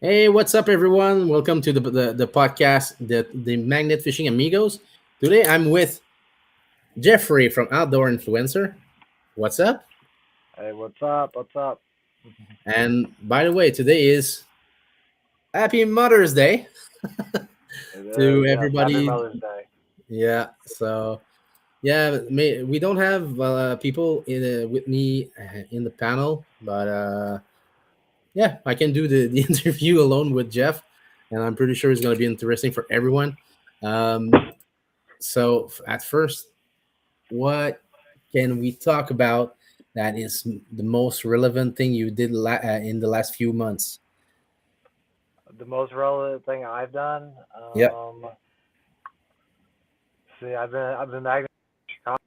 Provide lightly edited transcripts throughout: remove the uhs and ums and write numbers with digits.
Hey, what's up, everyone? Welcome to the podcast, the Magnet Fishing Amigos. Today, I'm with Jeffrey from Outdoor Influencer. What's up? Hey, what's up? What's up? And by the way, today is Happy Mother's Day It to is, yes. Happy everybody. Mother's Day. Yeah, so yeah, we don't have people with me in the panel, but yeah, I can do the interview alone with Jeff, and I'm pretty sure it's going to be interesting for everyone. Um, at first, what can we talk about that is the most relevant thing you did in the last few months? The most relevant thing I've done. Yep. See, I've been magnet Chicago.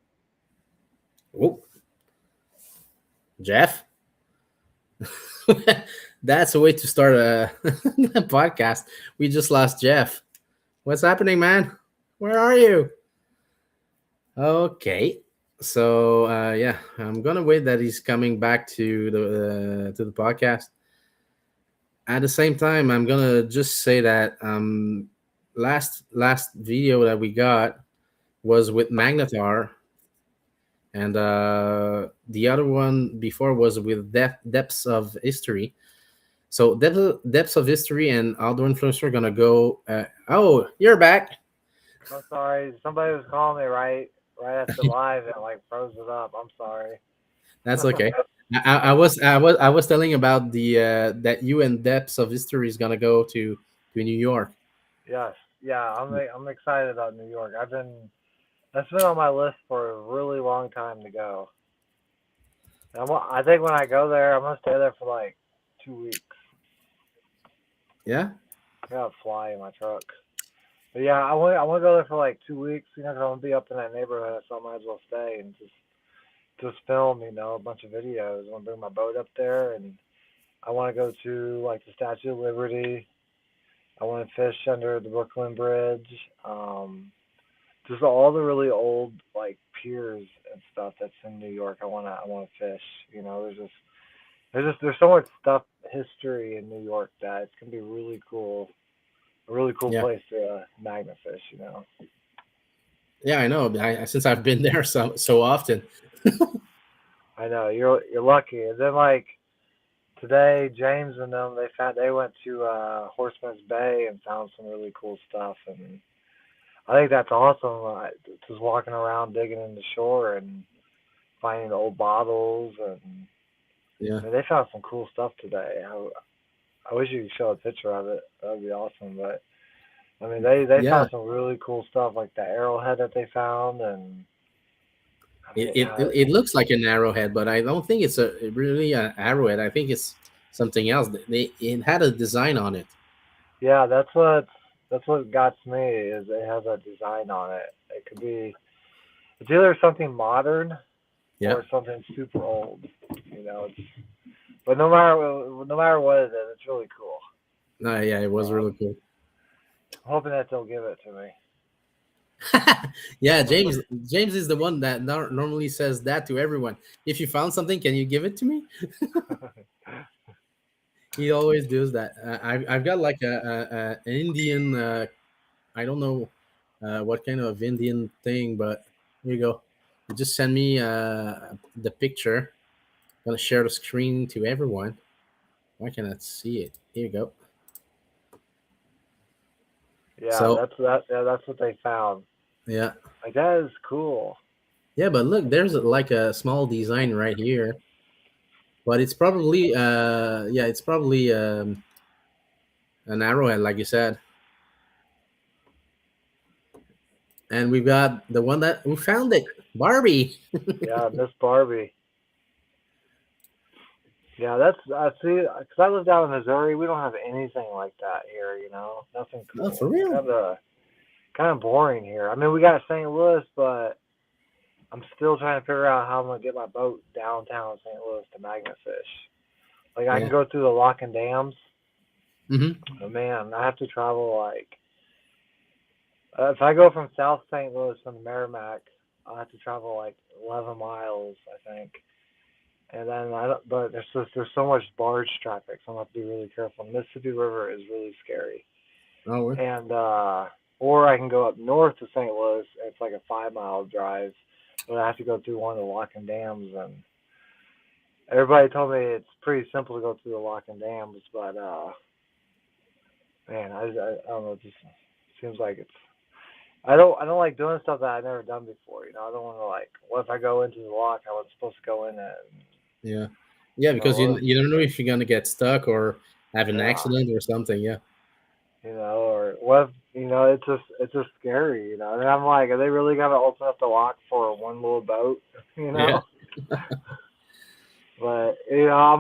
Oh, Jeff. That's a way to start a, a podcast. We just lost Jeff. What's happening, man? Where are you? Okay. So yeah, I'm gonna wait that he's coming back to the podcast. At the same time, I'm gonna just say that last video that we got was with Magnetar, and the other one before was with Depths of History. So Depths of History and Outdoor Influencer are gonna go. Oh, you're back. I'm sorry. Somebody was calling me right at the live and like froze it up. I'm sorry. That's okay. I was telling about the that you and Depths of History is gonna go to New York. Yes. Yeah, I'm excited about New York. That's been on my list for a really long time to go. I think when I go there, I'm gonna stay there for like 2 weeks. Yeah. I gotta fly in my truck. But yeah, I want to go there for like 2 weeks. 'Cause I'm gonna be up in that neighborhood, so I might as well stay and just film, a bunch of videos. I want to bring my boat up there, and I want to go to like the Statue of Liberty. I want to fish under the Brooklyn Bridge. Just all the really old like piers and stuff that's in New York. I wanna fish. There's so much stuff history in New York that it's gonna be really cool. A really cool Yeah. place to magnet fish. Yeah, I know. Since I've been there so often. I know you're lucky. And then like today, James and them they went to Horseman's Bay and found some really cool stuff, and I think that's awesome. Just walking around digging in the shore and finding old bottles, and Yeah. I mean they found some cool stuff today. I wish you could show a picture of it. That would be awesome. But I mean they Yeah. found some really cool stuff like the arrowhead that they found, and I It, mean it it looks like an arrowhead, but I don't think it's really an arrowhead. I think it's something else. It had a design on it. yeah, that's what got me is it has a design on it. It could be it's either something modern Yeah. or something super old. But no matter what it is, it's really cool. No, yeah, it was really I'm cool. hoping that they'll give it to me. Yeah, James is the one that normally says that to everyone. If you found something, can you give it to me? He always does that. I've got like an Indian. I don't know what kind of Indian thing, but here you go. You just send me the picture. I'm gonna share the screen to everyone. Why can't I see it? Here you go. Yeah, So that's what they found. yeah, Like that is cool. yeah, but look, there's like a small design right here, but it's probably yeah, it's probably an arrowhead, like you said. And we've got the one that we found it, Barbie. Yeah, Miss Barbie. Yeah, that's I see. Cause I live down in Missouri, we don't have anything like that here. Nothing No, cool. for It's real. kind of boring here. I mean, we got St. Louis, but I'm still trying to figure out how I'm gonna get my boat downtown St. Louis to magnet fish. Like I can Yeah. go through the lock and dams, Hmm. but man, I have to travel like if I go from South St. Louis from the Merrimack, I have to travel like 11 miles, I think, And then I don't, but there's so much barge traffic, so I'm gonna have to be really careful. The Mississippi River is really scary, Oh, and or I can go up north to St. Louis. It's like a 5 mile drive, but I have to go through one of the locking dams, and everybody told me it's pretty simple to go through the locking dams, but man, I don't know. It just seems like it's. I don't like doing stuff that I've never done before. I don't want to like. What if I go into the lock? I wasn't supposed to go in it. yeah, yeah. Because you What? you don't know if you're gonna get stuck or have an Yeah. accident or something. Yeah, Or what if, it's just scary. And I'm like, are they really gonna open up the lock for one little boat? You yeah. know. But I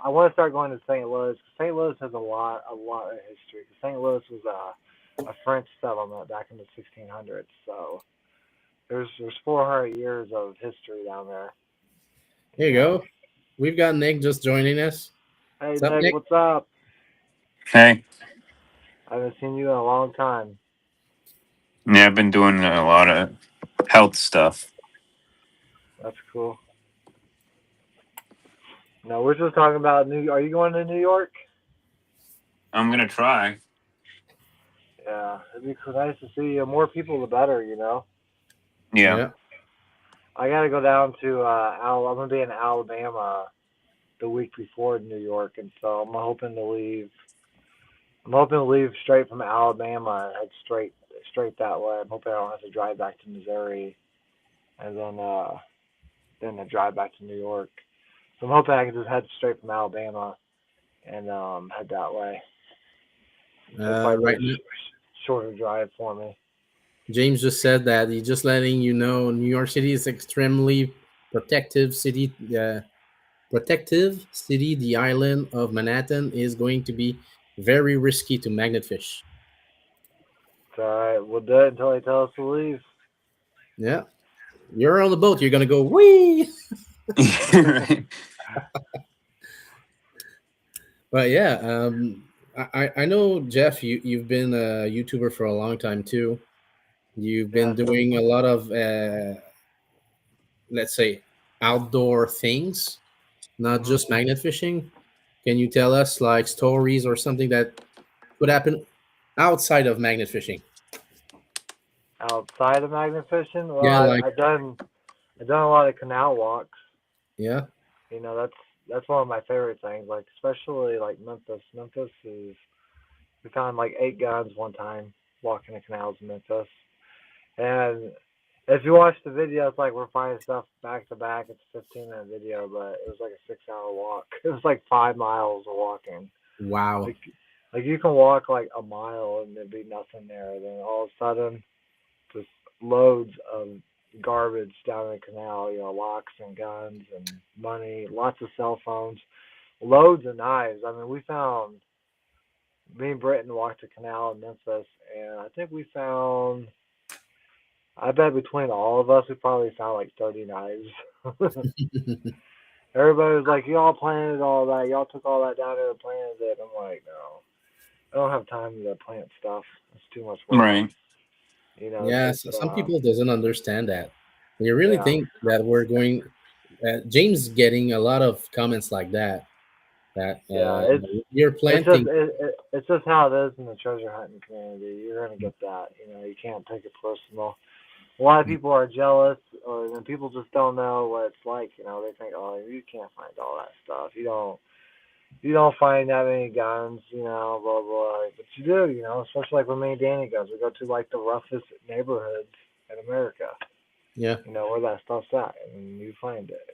want to start going to St. Louis. St. Louis has a lot of history. St. Louis was a French settlement back in the 1600s. So there's 400 years of history down there. Here You you know. go. We've got Nick just joining us. Hey What's up, Nick, Nick? what's up? Hey, I haven't seen you in a long time. yeah, I've been doing a lot of health stuff. That's cool. No, we're just talking about New. Are you going to New York? I'm gonna try. Yeah, it'd be nice to see you. More people, the better. Yeah. Yeah. I got to go down to I'm gonna be in Alabama the week before New York, and so I'm hoping to leave. I'm hoping to leave straight from Alabama and head straight that way. I'm hoping I don't have to drive back to Missouri and then to drive back to New York. So I'm hoping I can just head straight from Alabama and head that way. It'll probably be Right a now, shorter drive for me. James just said that he's just letting you know New York City is extremely protective city. Protective city. The island of Manhattan is going to be very risky to magnet fish. It's all right. We'll do it until they tell us to leave. Yeah, you're on the boat. You're gonna go wee. Right. But yeah, I know Jeff. You've been a YouTuber for a long time too. You've been Yeah. So doing a lot of let's say outdoor things, not hmm just magnet fishing. Can you tell us like stories or something that could happen outside of magnet fishing? outside of magnet fishing, well, Yeah, like I've done a lot of canal walks. yeah, That's one of my favorite things. Like especially like Memphis. Memphis is we found like 8 guns one time walking the canals in Memphis. And if you watch the video, it's like we're finding stuff back to back. It's a 15-minute video, but it was like a 6-hour walk. It was like 5 miles of walking. wow, Like like you can walk like a mile and there'd be nothing there. Then all of a sudden, just loads of garbage down the canal. Locks and guns and money, lots of cell phones, loads of knives. I mean, we found me and Britton walked the canal in Memphis, and I think we found. I bet between all of us, we probably found like 30 knives. Everybody was like, "Y'all planted all that. Y'all took all that down there and planted it." I'm like, "No, I don't have time to plant stuff. It's too much work." Right. It's yeah. So just, some people doesn't understand that. You really yeah, think that we're going? James getting a lot of comments like that. That yeah. you're planting. It's just how it is in the treasure hunting community. You're gonna get that. You can't take it personal. A lot of people are jealous, or then people just don't know what it's like. They think, "Oh, you can't find all that stuff. You don't find that many guns. Blah blah." But you do. Especially like with me and Danny guns. We go to like the roughest neighborhoods in America. Yeah, Where that stuff's at, and you find it.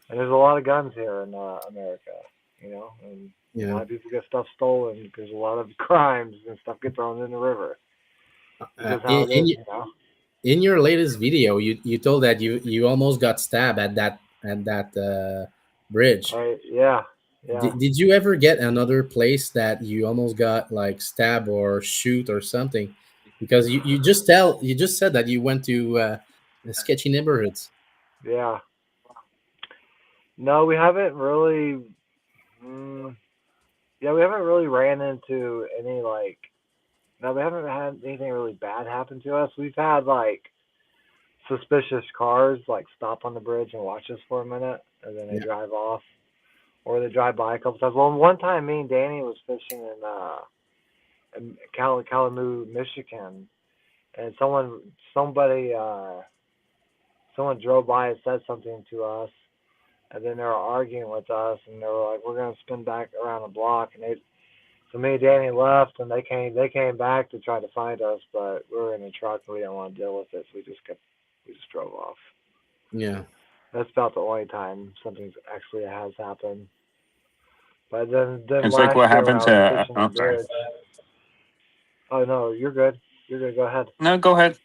And there's a lot of guns here in America, and a yeah. lot of people get stuff stolen because a lot of crimes and stuff get thrown in the river. It's Uh, just how in, it in is, y- in your latest video, you told that you almost got stabbed at that bridge. Yeah, yeah, Did you ever get another place that you almost got like stab or shoot or something? Because you just said that you went to sketchy neighborhoods. yeah. No, we haven't really. Mm, yeah, we haven't really ran into any like. No, we haven't had anything really bad happen to us. We've had like suspicious cars like stop on the bridge and watch us for a minute. and then they Yeah. drive off, or they drive by a couple times. Well, one time me and Danny was fishing in Kalamazoo, Michigan, and someone drove by and said something to us, and then they were arguing with us, and they were like, "We're gonna spin back around the block," and they. So me and Danny left, and they came back to try to find us, but we were in the truck, and we didn't want to deal with it, so we just drove off. Yeah. That's about the only time something actually has happened. But then It's like last what year when happened I to. was fishing the I'm sorry. bridge. Oh no, you're good. You're good. Go ahead. No, go ahead.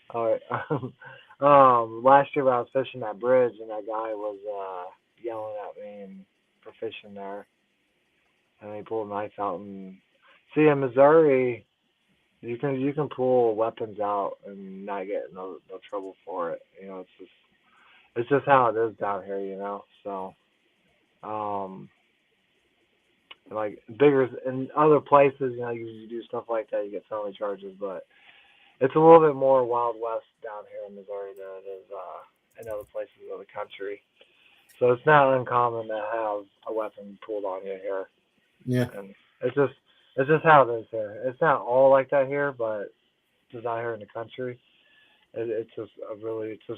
All right. Last year when I was fishing that bridge, and that guy was yelling at me and for fishing there, and he pulled a knife out. And see, in Missouri, you can pull weapons out and not get no trouble for it. It's just how it is down here. So um, like bigger in other places, you do stuff like that, you get felony charges, but it's a little bit more Wild West down here in Missouri than it is in other places of the country. So it's not uncommon to have a weapon pulled on you here, Yeah. and it's just how it is here. It's not all like that here, but just out here in the country, it's just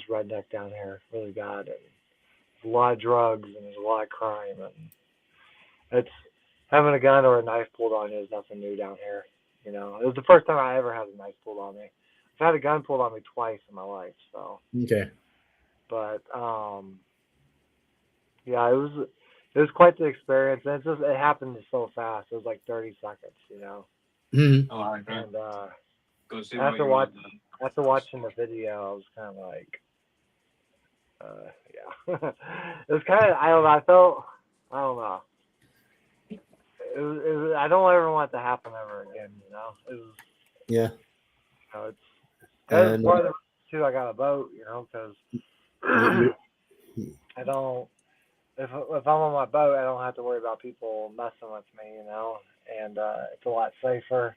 redneck down here, really bad, and there's a lot of drugs and there's a lot of crime, and it's having a gun or a knife pulled on you is nothing new down here. It was the first time I ever had a knife pulled on me. I've had a gun pulled on me twice in my life, so. Okay. But yeah, it was quite the experience, and it happened so fast. It was like 30 seconds, Hmm. Oh, all right, bro. And Go see what after you're on. watching the video, I was kind of like, yeah, it was kind of I don't know. I don't know. I don't ever want it to happen ever again. It was Yeah. it's that is And part of the too. I got a boat, because you, I don't. If I'm on my boat, I don't have to worry about people messing with me, and it's a lot safer.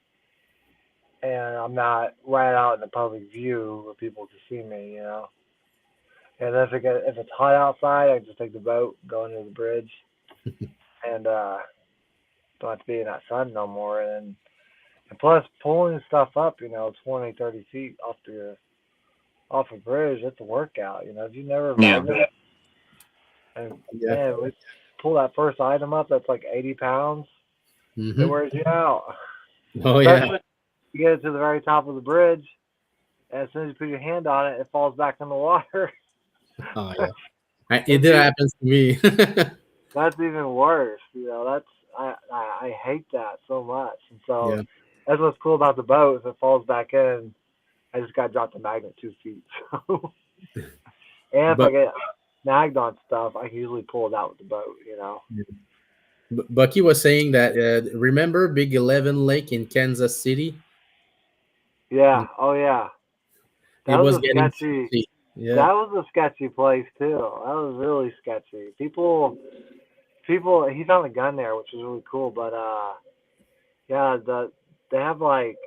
And I'm not right out in the public view where people can see me. And if it's hot outside, I just take the boat, go into the bridge, and don't have to be in that sun no more. And plus, pulling stuff up, 20, 30 feet off a bridge, it's a workout. If you never Yeah. ride it, and yeah. man, we pull that first item up that's like 80 pounds, it Hmm. wears you out. Oh yeah. Especially if you get it to the very top of the bridge, and as soon as you put your hand on it, it falls back in the water. Oh yeah. It It's did even, happen to me. that's even worse. I hate that so much. And so Yeah. that's what's cool about the boat. If it falls back in, I just got to drop the magnet 2 feet. So, and if I But get snagged on stuff, I can usually pull it out with the boat. Bucky was saying that remember Big 11 Lake in Kansas City? Yeah. Oh yeah. It That was was a getting sketchy. sketchy. Yeah. That was a sketchy place too. That was really sketchy. People. He found a gun there, which was really cool. But yeah, they have like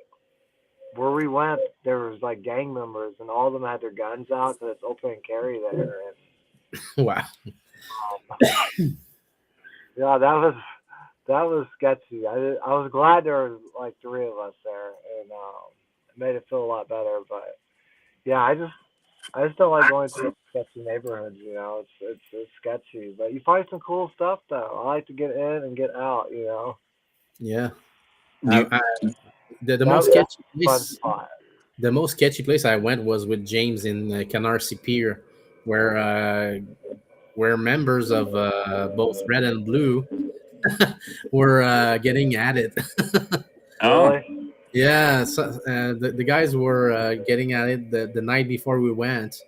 where we went. There was like gang members, and all of them had their guns out because it's open and carry there. And Wow. yeah, that was sketchy. I was glad there was like three of us there, and it made it feel a lot better. But yeah, I just don't like going through sketchy neighborhoods. It's sketchy, but you find some cool stuff though. I like to get in and get out. Yeah. Do you, I, the most That's sketchy a fun place spot. the most sketchy place I went was with James in Canarsie Pier, where members of both Red and Blue were getting at it. oh. Really? Yeah, so, the guys were getting at it the night before we went,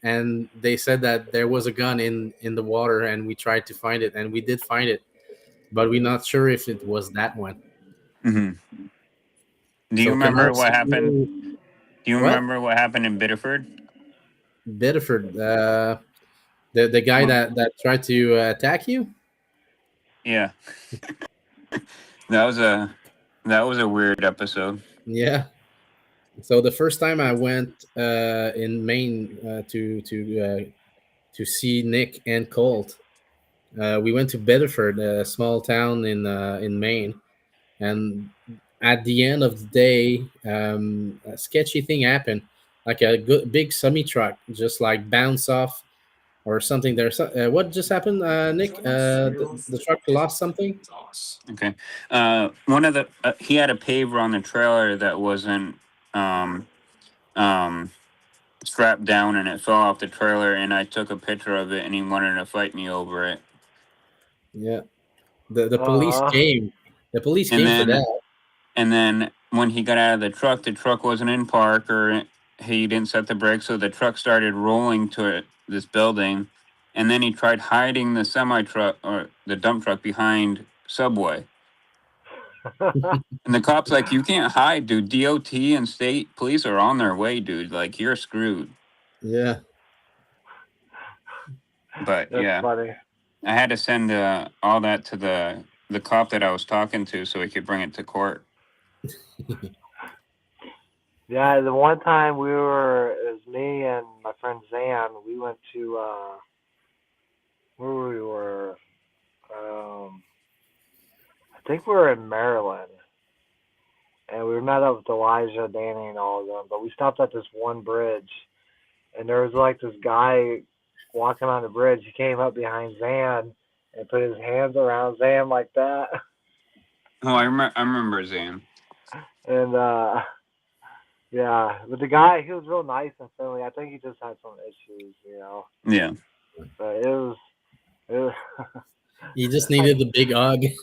and they said that there was a gun in the water, and we tried to find it, and we did find it, but we're not sure if it was that one. Hmm. Do you So remember what Canarsie happened? Pier, Do you what? remember what happened in Biddeford? Bedford, the guy Well, that tried to attack you. yeah, that was a that was a weird episode. Yeah. So the first time I went in Maine to see Nick and Colt. We went to Bedford, a small town in Maine, and at the end of the day, a sketchy thing happened. Like a big semi truck just like bounce off or something. What just happened, Nick? The truck lost something. Okay. One of the he had a paver on the trailer that wasn't um, um, strapped down, and it fell off the trailer. And I took a picture of it, and he wanted to fight me over it. Yeah, the police Uh, came. The police And came for then that. and then when he got out of the truck wasn't in park, or he didn't set the brakes, so the truck started rolling to this building. And then he tried hiding the semi truck or the dump truck behind Subway. And the cop's like, "You can't hide, dude. DOT and state police are on their way, dude. Like, you're screwed." Yeah, But that's yeah, funny. I had to send all that to the cop that I was talking to so he could bring it to court. Yeah, the one time it was me and my friend Zan. We went to where we were. Um, I think we were in Maryland, and we met up with Elijah, Danny, and all of them. But we stopped at this one bridge, and there was like this guy walking on the bridge. He came up behind Zan and put his hands around Zan like that, Oh, I remember Zan. and yeah, but the guy, he was real nice and friendly. I think he just had some issues, you know. Yeah, But it was he just needed the big hug. it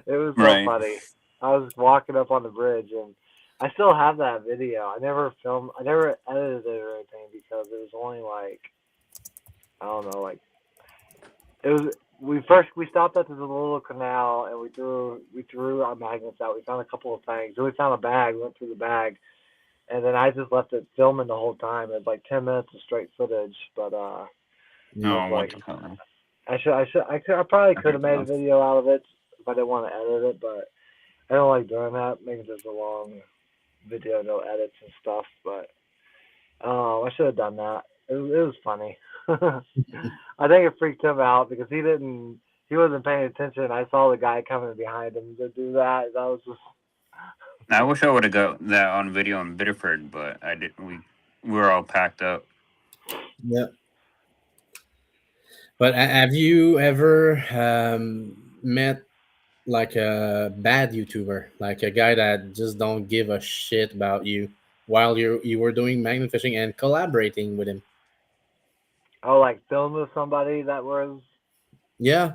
was so right. funny. I was walking up on the bridge, and I still have that video. I never edited it or anything because it was only like, I don't know, like it was. We stopped at this little canal and we threw our magnets out. We found a couple of things. Then we found a bag. We went through the bag, and then I just left it filming the whole time. It was like 10 minutes of straight footage, but I Yeah. was Oh, what like, the hell? I probably could have made a video out of it if I didn't want to edit it, but I don't like doing that, making just a long video, no edits and stuff. But I should have done that. It was funny. I think it freaked him out because he wasn't paying attention. I saw the guy coming behind him to do that. That was just I wish I would have got that on video in Biddeford, but I didn't. We were all packed up. Yeah. But have you ever met like a bad YouTuber, like a guy that just don't give a shit about you while you were doing magnet fishing and collaborating with him? like film with somebody that was. Yeah.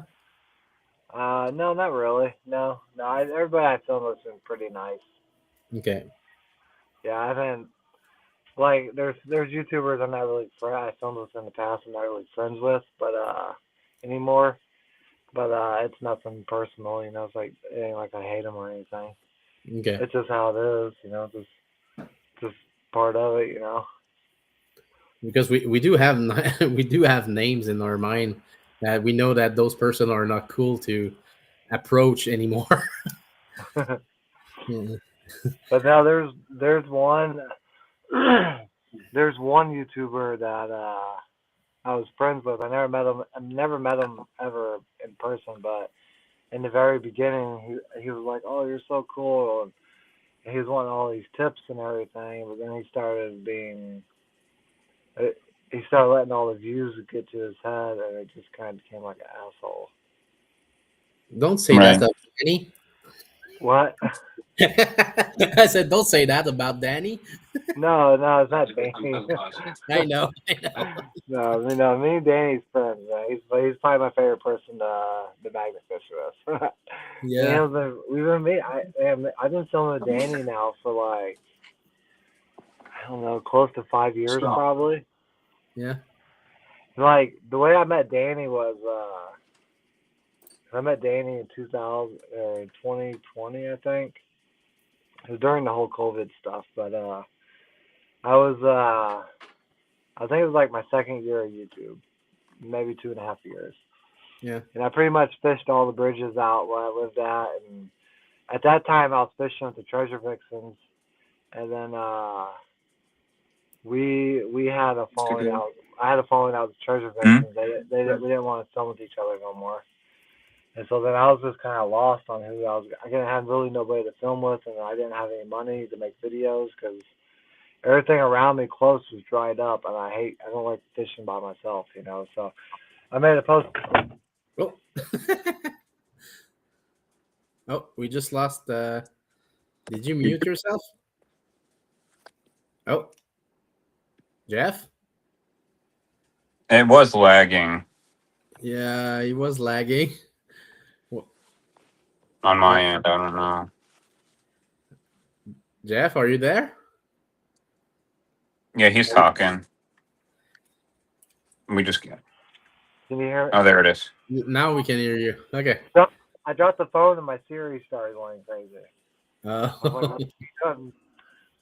No, not really. No, no. Everybody I filmed with been pretty nice. Okay. Yeah, I haven't like there's YouTubers I'm not really I filmed with in the past. I'm not really friends with, but anymore. But it's nothing personal, you know. It's like it ain't like I hate them or anything. Okay. It's just how it is, you know. Just part of it, you know. Because we do have we do have names in our mind that we know that those person are not cool to approach anymore. Yeah. But now there's one there's one YouTuber that I was friends with. I never met him. I never met him ever in person, but in the very beginning, he was like, "Oh, you're so cool," and he was wanting all these tips and everything. But then uh, he started letting all the views get to his head, and it just kind of became like an asshole. Don't say that Right. about Danny. What? I said, don't say that about Danny. No, no, it's not Danny. I know, I know. No, no, me and Danny's friends. He's probably my favorite person to magnet fish with. Yeah, We've been I've been filming with Danny now for like I don't know, close to 5 years probably. yeah, Like the way I met Danny was I met Danny in 2000 or 2020 I think. It was during the whole COVID stuff, but I was I think it was like my second year of YouTube, maybe 2.5 years. yeah. And I pretty much fished all the bridges out where I lived at, and at that time I was fishing with the Treasure Vixens, and then we had a falling out. I had a falling out with the treasure victims. We didn't want to film with each other no more. And so then I was just kind of lost on who I didn't have really nobody to film with, and I didn't have any money to make videos because everything around me close was dried up, and I don't like fishing by myself, you know. So I made a post. Oh. Oh, we just lost. Did you mute yourself? Oh, Jeff? It was lagging Yeah, he was lagging. on my end. I don't know. Jeff, are you there? Yeah, he's talking. We just get. Can you hear? Oh, there it is. Now we can hear you. Okay. So I dropped the phone, and my Siri started going crazy. I was like,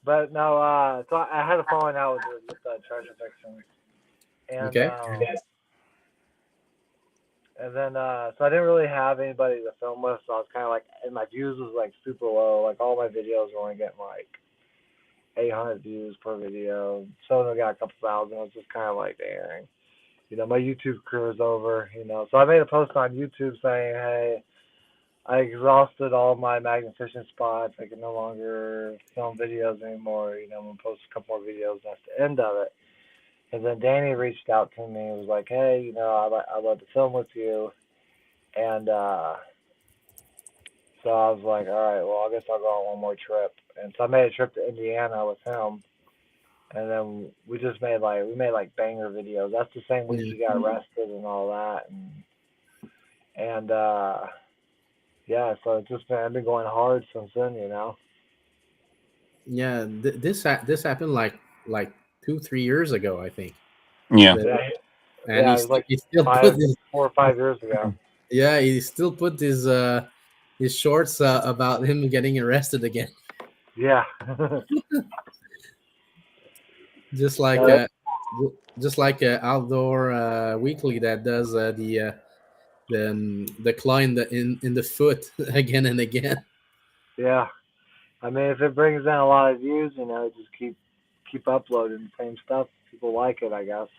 but no, so I had a falling out with the treasure fiction, and Okay. and then so I didn't really have anybody to film with, so I was kind of like, and my views was like super low. Like all my videos were only getting like 800 views per video. Some of them got a couple thousand. I was just kind of like, dang, you know, my YouTube career is over, you know. So I made a post on YouTube saying, hey, I exhausted all my magnet fishing spots. I can no longer film videos anymore. You know, I'm gonna post a couple more videos. That's the end of it. And then Danny reached out to me and was like, hey, you know, I'd love to film with you. And so I was like, all right, well, I guess I'll go on one more trip. And so I made a trip to Indiana with him. And then we made banger videos. That's the same week he got arrested and all that. And yeah, so I've been going hard since then, you know. Yeah, this happened like 2-3 years ago, I think. Yeah. And it was like he still 4 or 5 years ago. Yeah, he still put his shorts about him getting arrested again. Yeah. just like Outdoor Weekly that does the claw in the foot again and again. Yeah. I mean, if it brings in a lot of views, you know, just keep uploading the same stuff. People like it, I guess.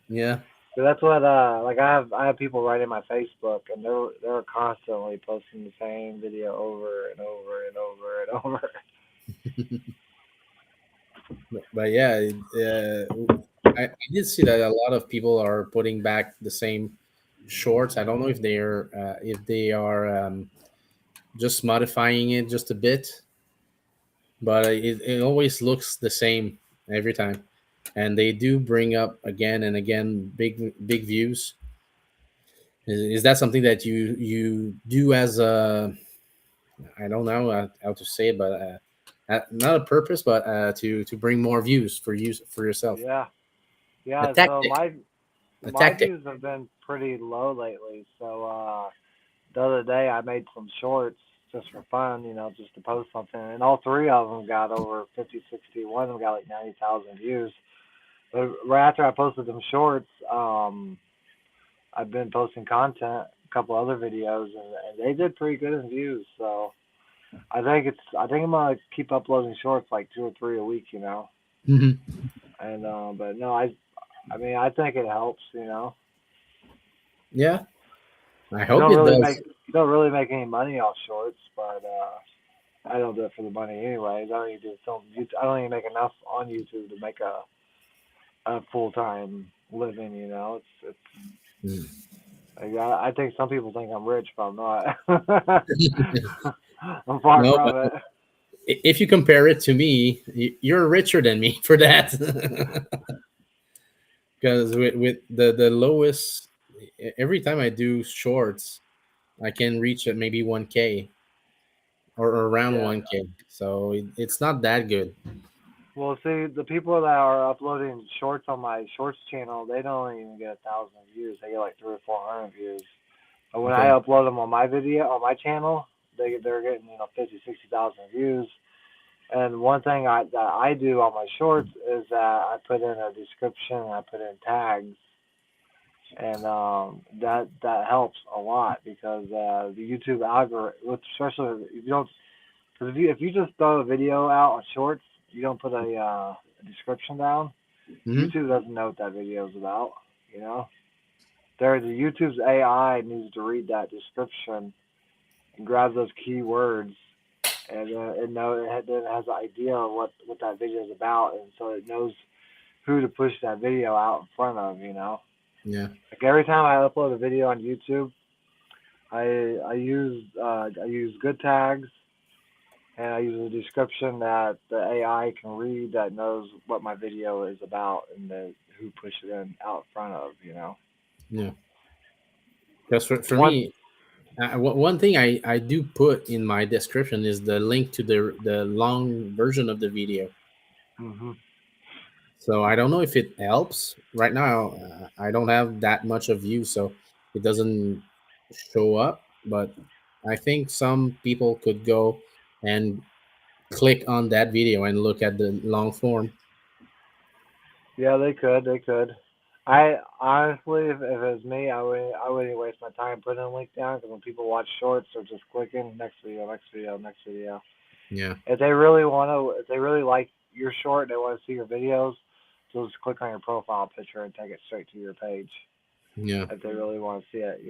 Yeah. So that's what like I have people writing my Facebook, and they're constantly posting the same video over and over and over and over. But yeah, I did see that a lot of people are putting back the same shorts. I don't know if they are just modifying it just a bit, but it always looks the same every time, and they do bring up again and again big views. Is that something that you do as a, I don't know how to say it, but not a purpose, but to bring more views for yourself? Yeah. A Yeah. So tactic. A my tactic. views have been pretty low lately. So the other day I made some shorts just for fun, you know, just to post something, and all three of them got over 50, 60. One of them got like 90,000 views. But right after I posted them shorts, I've been posting content, a couple other videos, and they did pretty good in views. So I think I'm gonna keep uploading shorts like 2 or 3 a week, you know. Hmm. And but no, I mean I think it helps, you know. Yeah, I You hope don't it really does. make any money off shorts, but I don't do it for the money anyways. I don't even do film. I don't even make enough on YouTube to make a full time living. You know, Mm. I think some people think I'm rich, but I'm not. I'm far No, from but it. if you compare it to me, you're richer than me for that. Because with the lowest, every time I do shorts, I can reach at maybe 1K or around Yeah. 1K. So it's not that good. Well, see, the people that are uploading shorts on my shorts channel, they don't even get 1,000 views. They get like 300 or 400 views. But when I Okay. upload them on my channel, they're getting 50, 60,000 views. And one thing that I do on my shorts is that I put in a description and I put in tags, and that helps a lot because the YouTube algorithm, especially if you don't, because if you just throw a video out on shorts, you don't put a description down, Hmm. YouTube doesn't know what that video is about. You know, the YouTube's AI needs to read that description and grab those keywords, and then it has an idea of what that video is about, and so it knows who to push that video out in front of. Yeah. Like every time I upload a video on YouTube, I use good tags, and I use a description that the AI can read that knows what my video is about and who push it in out front of. Yeah. Because for One. me, one thing I do put in my description is the link to the long version of the video. Hmm. So I don't know if it helps. Right now, I don't have that much of views, so it doesn't show up. But I think some people could go and click on that video and look at the long form. Yeah, they could. They could. I honestly, if it was me, I wouldn't waste my time putting a link down because when people watch shorts, they're just clicking next video, next video, next video. Yeah. If they really like your short, and they want to see your videos, they'll just click on your profile picture and take it straight to your page Yeah. if they really want to see it.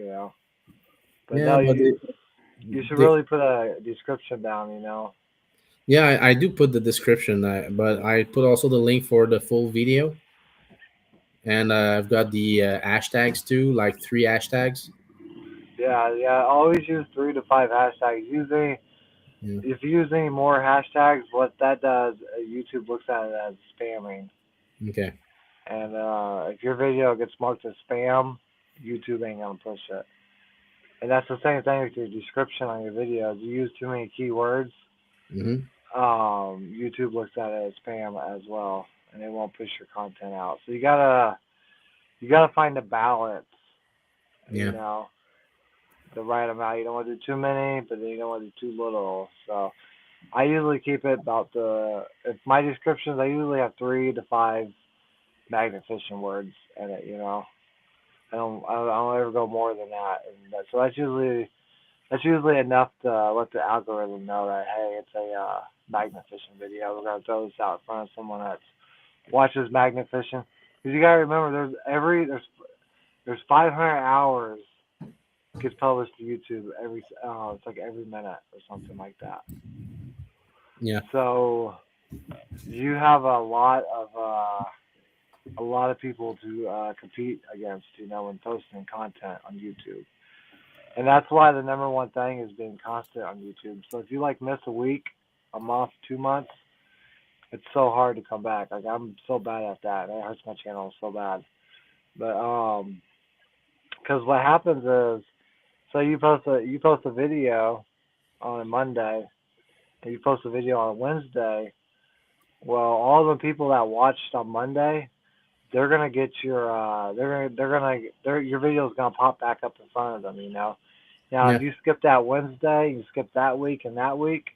But Yeah. no, But you should they really put a description down. yeah, I do put the description, but I put also the link for the full video, and I've got the hashtags too, like 3 hashtags. Yeah, yeah. Always use 3 to 5 hashtags. Yeah. If you use any more hashtags, what that does, YouTube looks at it as spamming. Okay. And if your video gets marked as spam, YouTube ain't gonna push it. And that's the same thing with your description on your videos. You use too many keywords, Mm-hmm. YouTube looks at it as spam as well, and it won't push your content out. So you gotta find a balance, you Yeah. know, the right amount. You don't want to do too many, but then you don't want to do too little. So I usually keep it about if my descriptions, I usually have 3 to 5 magnification words in it. I don't ever go more than that, and so that's usually enough to let the algorithm know that hey, it's a magnification video. We're gonna throw this out in front of someone that watches magnification. Because you gotta remember, there's 500 hours gets published to YouTube it's like every minute or something like that. Yeah. So you have a lot of people to compete against, when posting content on YouTube. And that's why the number one thing is being constant on YouTube. So if you like miss a week, a month, 2 months, it's so hard to come back. Like I'm so bad at that. It hurts my channel so bad. But because what happens is, so you post a video on a Monday, and you post a video on a Wednesday. Well, all the people that watched on Monday, they're gonna get your video's gonna pop back up in front of them. Now, if Yeah. you skip that Wednesday, you skip that week and that week,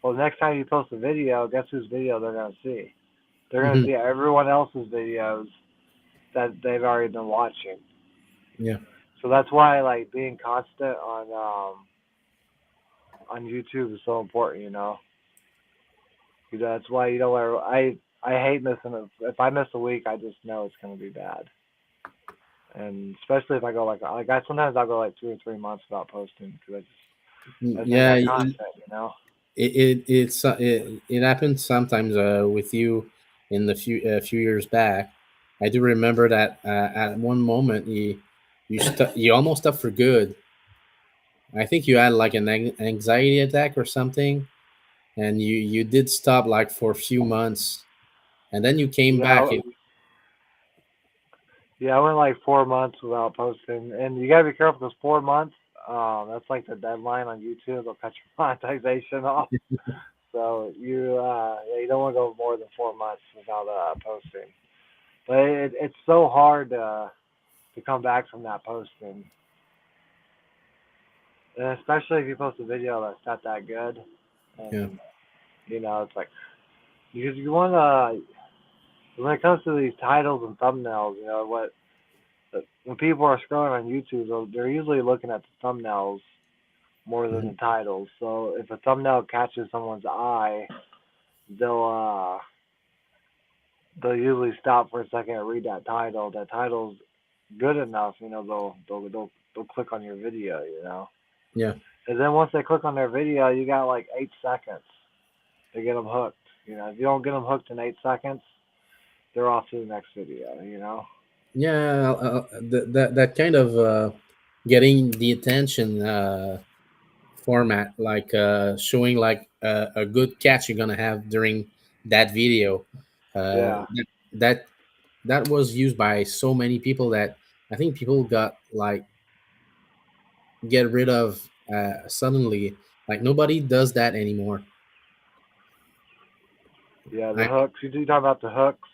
well, next time you post a video, guess whose video they're going to see? They're going to Hmm. see everyone else's videos that they've already been watching. Yeah. So that's why, like, being constant on YouTube is so important. That's why I hate missing it. If I miss a week, I just know it's going to be bad. And especially if I go sometimes I'll go like 2 or 3 months without posting because I just ain't Yeah. got content. It happened sometimes with you in the few years back. I do remember that at one moment you almost stopped for good. I think you had like an anxiety attack or something, and you did stop like for a few months, and then you came back. Yeah, yeah, I went like 4 months without posting, and you gotta be careful because 4 months, that's like the deadline on YouTube. They'll cut your monetization off. So you don't want to go more than 4 months without posting. But it's so hard to come back from that posting, and especially if you post a video that's not that good, Yeah. and it's like because you want to when it comes to these titles and thumbnails, when people are scrolling on YouTube, they're usually looking at the thumbnails more than Mhm. the titles. So if a thumbnail catches someone's eye, they'll they'll usually stop for a second and read that title. That title's good enough, they'll click on your video, Yeah. And then once they click on their video, you got like 8 seconds to get them hooked. If you don't get them hooked in 8 seconds, they're off to the next video. Yeah, that kind of getting the attention format, like showing like a good catch you're gonna have during that video. Yeah, That that was used by so many people that I think people got like get rid of suddenly. Like nobody does that anymore. yeah, the I hooks. You talking about the hooks?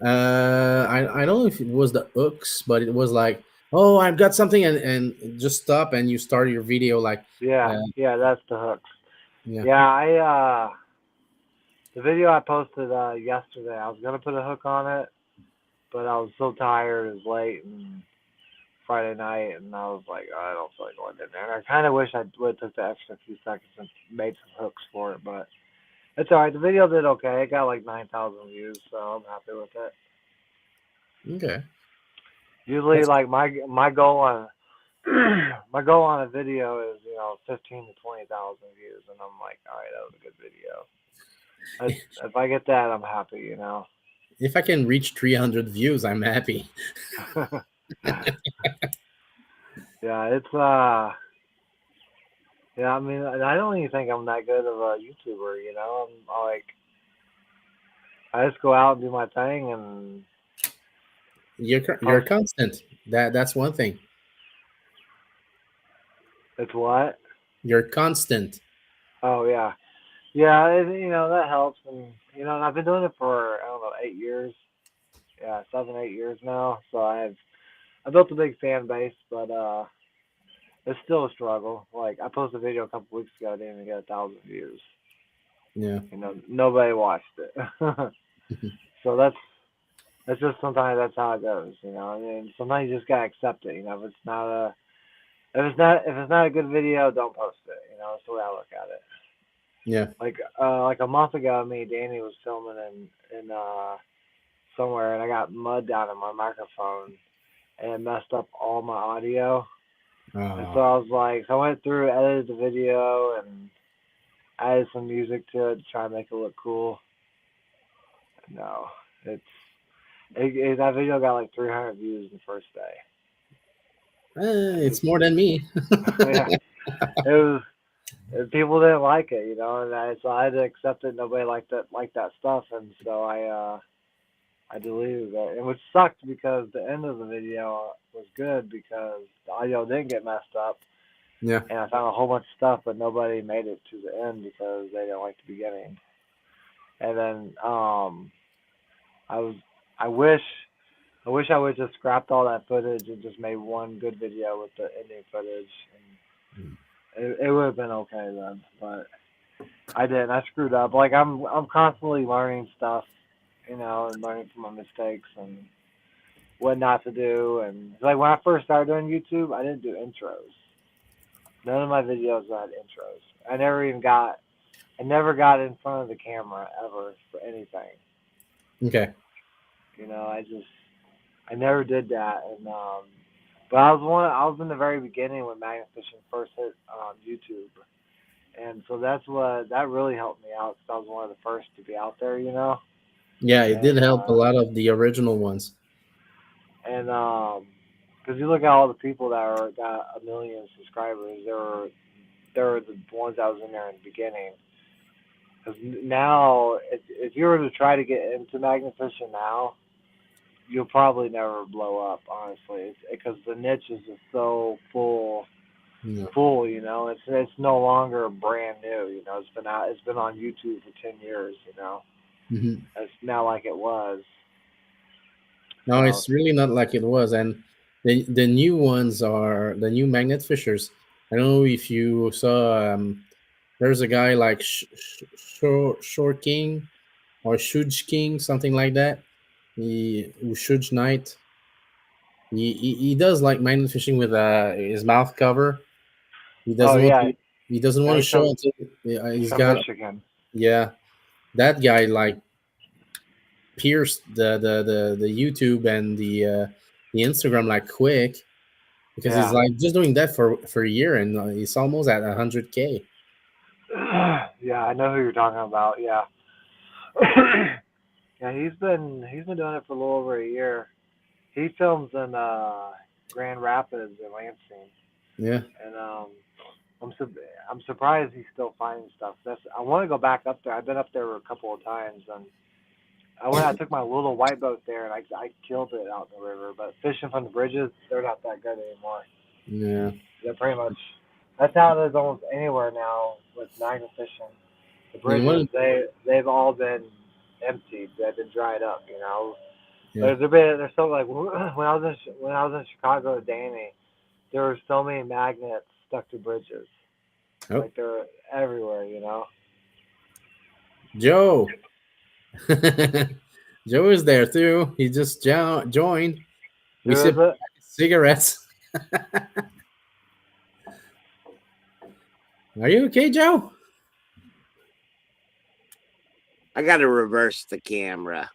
I don't know if it was the hooks, but it was like, oh, I've got something, and just stop and you start your video like, Yeah, uh, yeah, that's the hooks. yeah. Yeah, the video I posted yesterday, I was gonna put a hook on it, but I was so tired. It was late and Friday night, and I was like, oh, I don't feel like going in there. And I kind of wish I would have took the extra few seconds and made some hooks for it, but it's all right. The video did okay. It got like 9,000 views, so I'm happy with it. Okay. Usually, That's like my goal on my goal on a video is 15 to 20,000 views, and I'm like, all right, that was a good video. If I get that, I'm happy. if I can reach 300 views, I'm happy. Yeah, it's yeah. I mean, I don't even think I'm that good of a YouTuber. I'm like, I just go out and do my thing, and You're post. constant. That's one thing. It's what? You're constant. Oh yeah, yeah. That helps, and I've been doing it for I don't know 8 years. Yeah, 7, 8 years now. So I built a big fan base, but it's still a struggle. Like I posted a video a couple weeks ago, I didn't even get 1,000 views. Yeah. Nobody watched it. So that's just sometimes that's how it goes. I mean, sometimes you just gotta accept it. If it's not a good video, don't post it. That's the way I look at it. Yeah. Like a month ago, me and Danny was filming in somewhere, and I got mud down in my microphone, and it messed up all my audio. And Uh, so I was like, so I went through, edited the video, and added some music to it to try and make it look cool. No, it's that video got like 300 views in the first day. And it's more than me. yeah, it was. People didn't like it, and so I had to accept it. Nobody liked that stuff, and so I deleted it, and which sucked because the end of the video was good because the audio didn't get messed up, Yeah. and I found a whole bunch of stuff, but nobody made it to the end because they didn't like the beginning. And then I was I wish I wish I would have just scrapped all that footage and just made one good video with the ending footage, and it would have been okay then. But I didn't. I screwed up. Like I'm constantly learning stuff, and learning from my mistakes and what not to do. And like when I first started doing YouTube, I didn't do intros. None of my videos had intros. I never got in front of the camera ever for anything. Okay. I never did that. And but I was in the very beginning when magnet fishing first hit YouTube, and so that really helped me out because I was one of the first to be out there. Yeah, it did And help a lot of the original ones. and because you look at all the people that got a million subscribers, they were the ones that was in there in the beginning. Because now, if you were to try to get into magnet fishing now, you'll probably never blow up. Honestly, because the niche is just so full. Yeah. Full, it's no longer brand new. It's been on YouTube for 10 years. Hmm. It's not like it was. No, So it's really not like it was, and the new ones are the new magnet fishers. I don't know if you saw. There's a guy like Shore King or Shuj King, something like that. Shuj Knight. He does like magnet fishing with his mouth cover. He oh doesn't want yeah, to. He doesn't want yeah, to show until he's he's from got. Michigan. Yeah, that guy like pierced the YouTube and the Instagram like quick because he's Yeah. like just doing that for a year and he's almost at 100K. Yeah, I know who you're talking about. Yeah. Yeah, he's been doing it for a little over a year. He films in Grand Rapids and Lansing, Yeah. and I'm su- I'm surprised he's still finding stuff. I want to go back up there. I've been up there a couple of times, and I took my little white boat there, and I killed it out in the river. But fishing from the bridges, they're not that good anymore. Yeah. They're pretty much that's how it is almost anywhere now with magnet fishing. The And bridges they've all been emptied. They've been dried up. You know, yeah. there's so like when I was in Chicago with Danny, there were so many magnets stuck to bridges. Oh, Like they're everywhere. You know. Joe. Joe is there too. He just joined. We Who is sip it? cigarettes. Are you okay, Joe? I got to reverse the camera.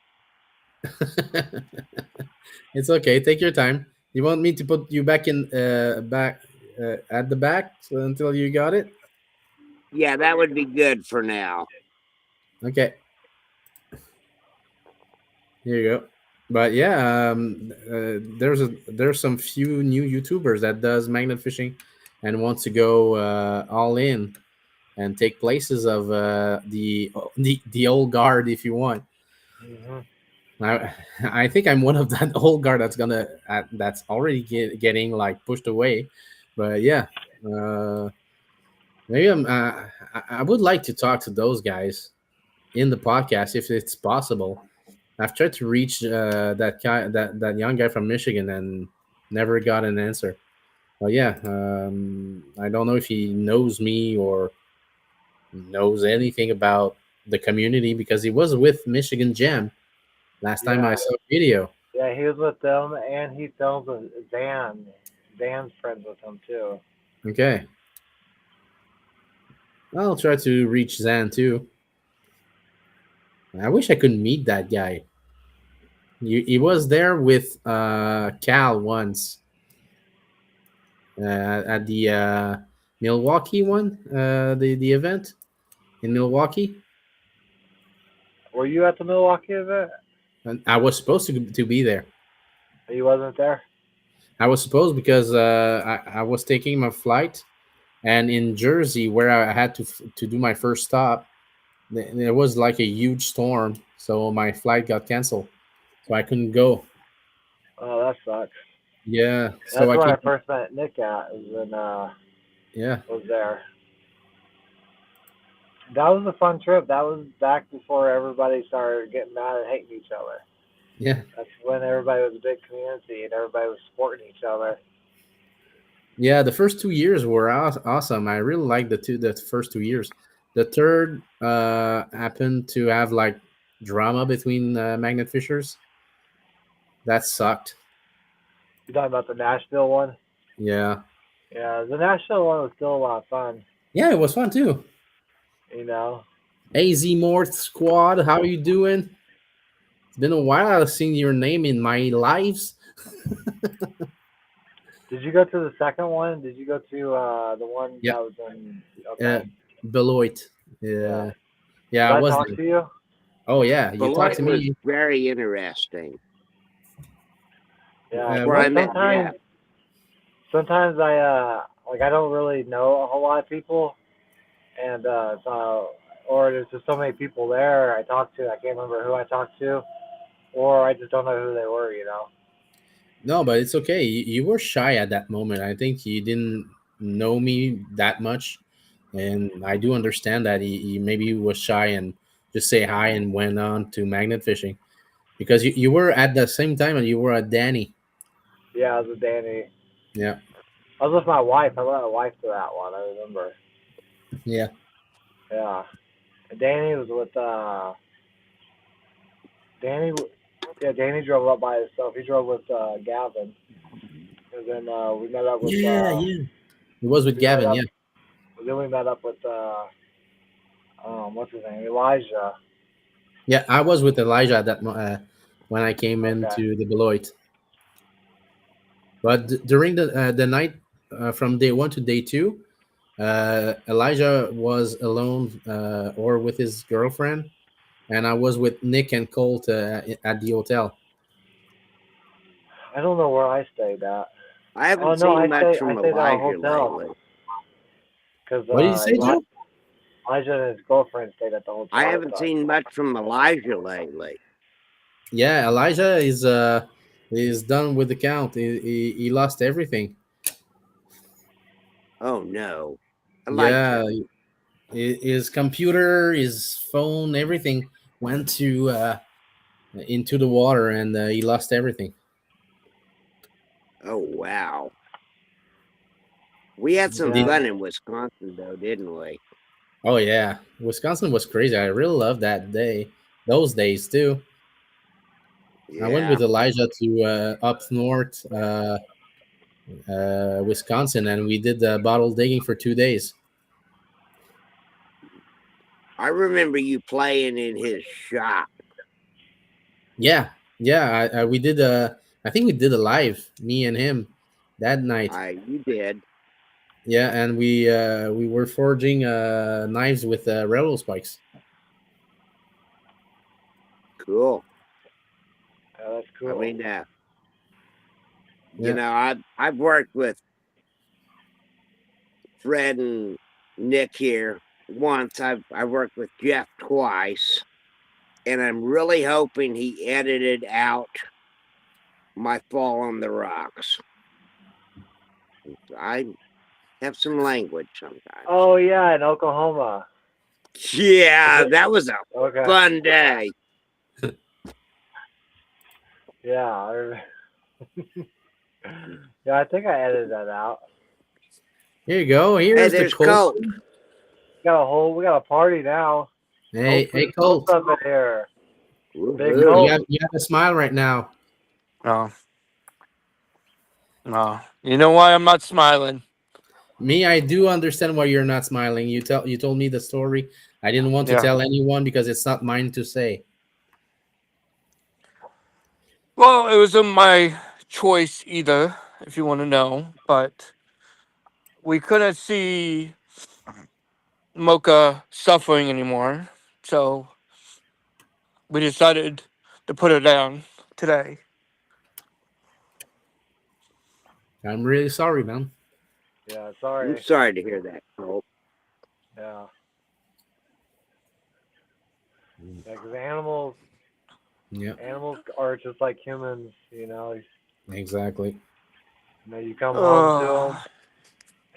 It's okay. Take your time. You want me to put you back in back at the back until you got it? Yeah, that would be good for now. Okay. Here you go. But yeah, there's some few new YouTubers that does magnet fishing and wants to go all in and take places of the old guard if you want. Hmm. I I think I'm one of that old guard that's already getting like pushed away, but yeah, uh, maybe I would like to talk to those guys in the podcast if it's possible. I've tried to reach that young guy from Michigan and never got an answer. But yeah, I don't know if he knows me or knows anything about the community because he was with Michigan Jam last time I Yeah. saw a video. Yeah, he was with them, and he filmed with Dan. Dan's friends with him too. Okay, I'll try to reach Zan too. I wish I could meet that guy. He was there with Cal once at the Milwaukee one, the event in Milwaukee. Were you at the Milwaukee event? And I was supposed to be there. He wasn't there. I was supposed because I was taking my flight, and in Jersey where I had to do my first stop, there was like a huge storm, so my flight got canceled, so I couldn't go. Oh, that sucks. Yeah, so That's I where I came. first met Nick at. Yeah, Was there. That was a fun trip. That was back before everybody started getting mad and hating each other. yeah, That's when everybody was a big community and everybody was supporting each other. yeah. The first 2 years were awesome. I really liked the first 2 years. The third happened to have like drama between magnet fishers. That sucked. You talking about the Nashville one? Yeah, Yeah, the Nashville one was still a lot of fun. yeah. It was fun too. You know. AZ Morth Squad, how you doing? It's been a while I've seen your name in my lives. Did you go to the second one? Did you go to the one that Yep, was in? uh, Okay. Beloit. Yeah. Yeah, Did I I was talk there. to you? Oh yeah, you talked Beloit to was me. very interesting. Yeah. Where What? I met Sometimes, Jeff. sometimes I don't really know a whole lot of people, and or there's just so many people there I talk to. I can't remember who I talked to, or I just don't know who they were. You know. No, but it's okay. You were shy at that moment. I think you didn't know me that much, and I do understand that he maybe was shy and just say hi and went on to magnet fishing because you were at the same time and you were at Danny. Yeah, I was with Danny. Yeah, I was with my wife. I brought my wife to that one. I remember. yeah, Yeah. And Danny was with Danny. Yeah, Danny drove up by himself. He drove with Gavin, and then we met up with yeah, yeah. It was with we met Gavin. up Yeah, then we met up with what's his name, Elijah. Yeah, I was with Elijah at when I came Okay. into the Beloit. But during the night from day one to day two, Elijah was alone or with his girlfriend, and I was with Nick and Colt at the hotel. I don't know where I stayed at. I Oh haven't no, seen much I from stayed at a Elijah hotel lately. because What did you say, Joe? Elijah and his girlfriend stayed at the I hotel with haven't us. seen much from Elijah lately. Yeah, Elijah is done with the count. He lost everything. Oh no. Yeah, Elijah. his computer, his phone, everything went to into the water, and he lost everything. Oh wow. We had some Yeah, Did, fun in Wisconsin though, didn't we? oh yeah, Wisconsin was crazy. I really loved that day, those days too. I went Yeah. with Elijah to up north, Wisconsin, and we did bottle digging for 2 days. I remember you playing in his shop. Yeah, yeah. We did. I think we did a live, me and him, that night. You did. Yeah, and we were forging knives with railroad spikes. Cool. yeah, that's I cool. mean, Yeah, I've worked with Fred and Nick here once. I worked with Jeff twice, and I'm really hoping he edited out my fall on the rocks. I have some language sometimes. Oh yeah, in Oklahoma. Yeah, that was a Okay. fun day. Yeah. Yeah, I think I edited that out. here you go. Hey, Here's the there's Colt. Colt. We got a party now. Hey, Colt's Colt. up in here. Big Woohoo. Colt. You have a smile right now. No, no. You know why I'm not smiling? Me, I do understand why you're not smiling. You told me the story. I didn't want to Yeah. tell anyone because it's not mine to say. Well, it wasn't my choice either, if you want to know. But we couldn't see Mocha suffering anymore, so we decided to put her down today. I'm really sorry, man. Yeah, I'm sorry. sorry to hear that, Colt. Yeah. Yeah, because Yeah, animals are just like humans. exactly. You come home to Uh,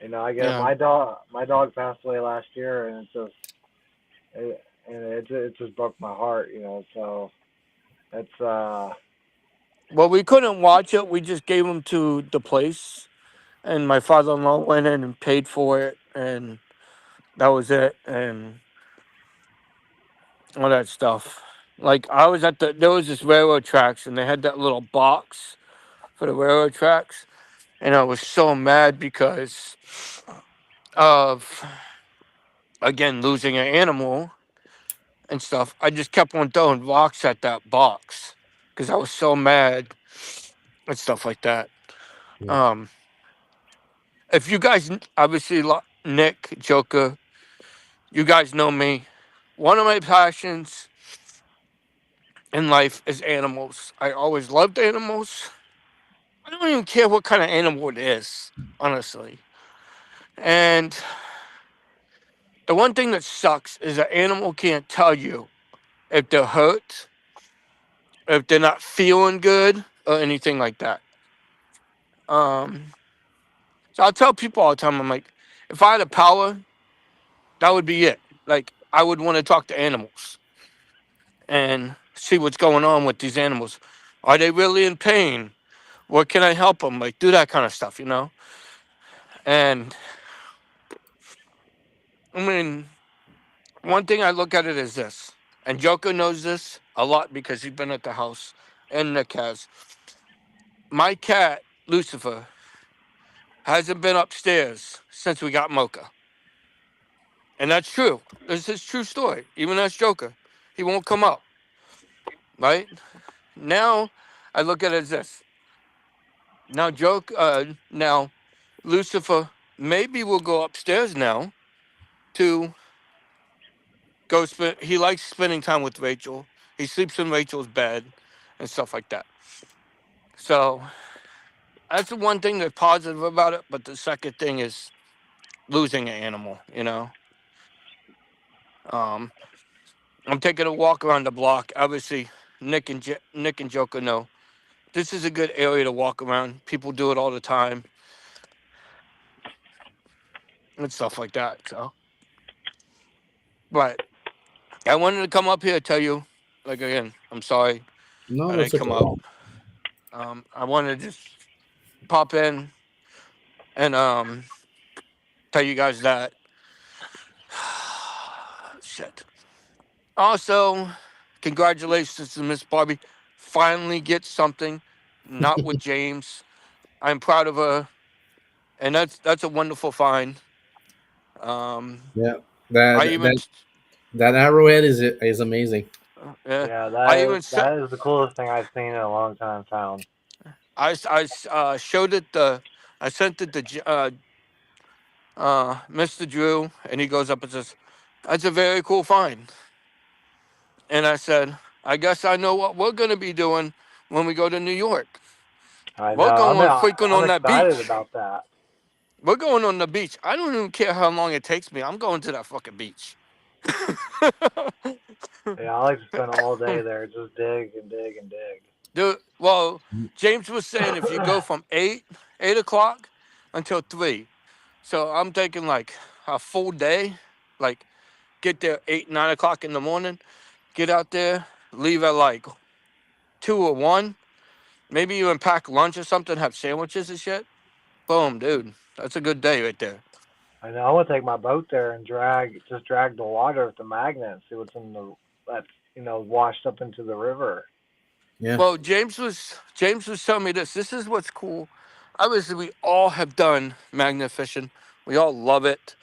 them. I get yeah. my dog passed away last year, and it just broke my heart. So it's Well, we couldn't watch it. We just gave them to the place, and my father-in-law went in and paid for it, and that was it, and all that stuff. Like I was at there was this railroad tracks, and they had that little box for the railroad tracks, and I was so mad because of again losing an animal and stuff. I just kept on throwing rocks at that box because I was so mad and stuff like that. Yeah. Um, if you guys obviously Nick Joker, you guys know me. One of my passions in life is animals. I always loved animals. I don't even care what kind of animal it is, honestly. And the one thing that sucks is an animal can't tell you if they're hurt, if they're not feeling good, or anything like that. Um, so I'll tell people all the time, I'm like, if I had a power, that would be it. Like, I would want to talk to animals and see what's going on with these animals. Are they really in pain? What can I help them? Like, do that kind of stuff, you know? And I mean, one thing I look at it is this, and Joker knows this a lot because he's been at the house, and Nick has. My cat, Lucifer, hasn't been upstairs since we got Mocha. And that's true. This is true story. Even as Joker, he won't come up. right? Now I look at it as this. Now now Lucifer maybe will go upstairs now to go spend. He likes spending time with Rachel. He sleeps in Rachel's bed and stuff like that. So that's the one thing that's positive about it. But the second thing is losing an animal. Um, I'm taking a walk around the block. Obviously, Nick and Joker know this is a good area to walk around. People do it all the time and stuff like that. So, but I wanted to come up here to tell you, like again, I'm sorry No, I that's didn't come okay. up. I wanted to just pop in and tell you guys that. Shit. Also, congratulations to Miss Barbie. Finally gets something, not with James. I'm proud of her, and that's a wonderful find. Um, Yeah, I that even, that that arrowhead is amazing. yeah, Yeah, I even that is the coolest thing I've seen in a long time found. showed it I sent it to Mr. Drew, and he goes up and says, "That's a very cool find." And I said, "I guess I know what we're gonna be doing when we go to New York. I know. We're going freaking I'm on that excited beach. about that. We're going on the beach. I don't even care how long it takes me. I'm going to that fucking beach." Yeah, I like to spend all day there, just dig and dig and dig. Dude, well, James was saying if you go from 8 o'clock until 3. So I'm taking like a full day, like get there 8, 9 o'clock in the morning, get out there, leave at like 2 or 1, maybe even pack lunch or something, have sandwiches and shit. Boom, dude. That's a good day right there. I know. I want to take my boat there and drag the water with the magnet and see what's in the that's washed up into the river. Yeah, Well, James was telling me this. This is what's cool. Obviously, we all have done magnet fishing. We all love it.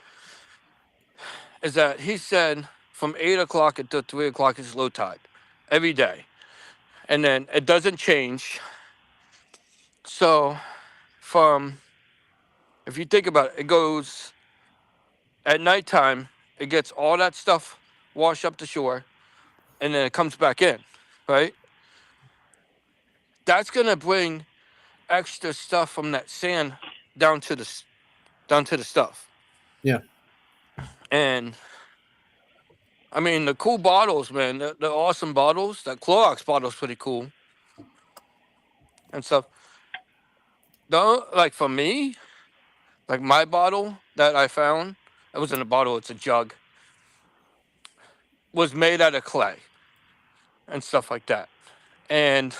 Is that he said from 8 o'clock until 3 o'clock is low tide every day, and then it doesn't change. So from if you think about it, it goes at nighttime. It gets all that stuff washed up the shore, and then it comes back in, right? That's gonna bring extra stuff from that sand down to down to the stuff. yeah. And I mean the cool bottles, man. The awesome bottles. That Clorox bottle's pretty cool and stuff. Don't like for me, like my bottle that I found. It wasn't a bottle. It's a jug. Was made out of clay and stuff like that. And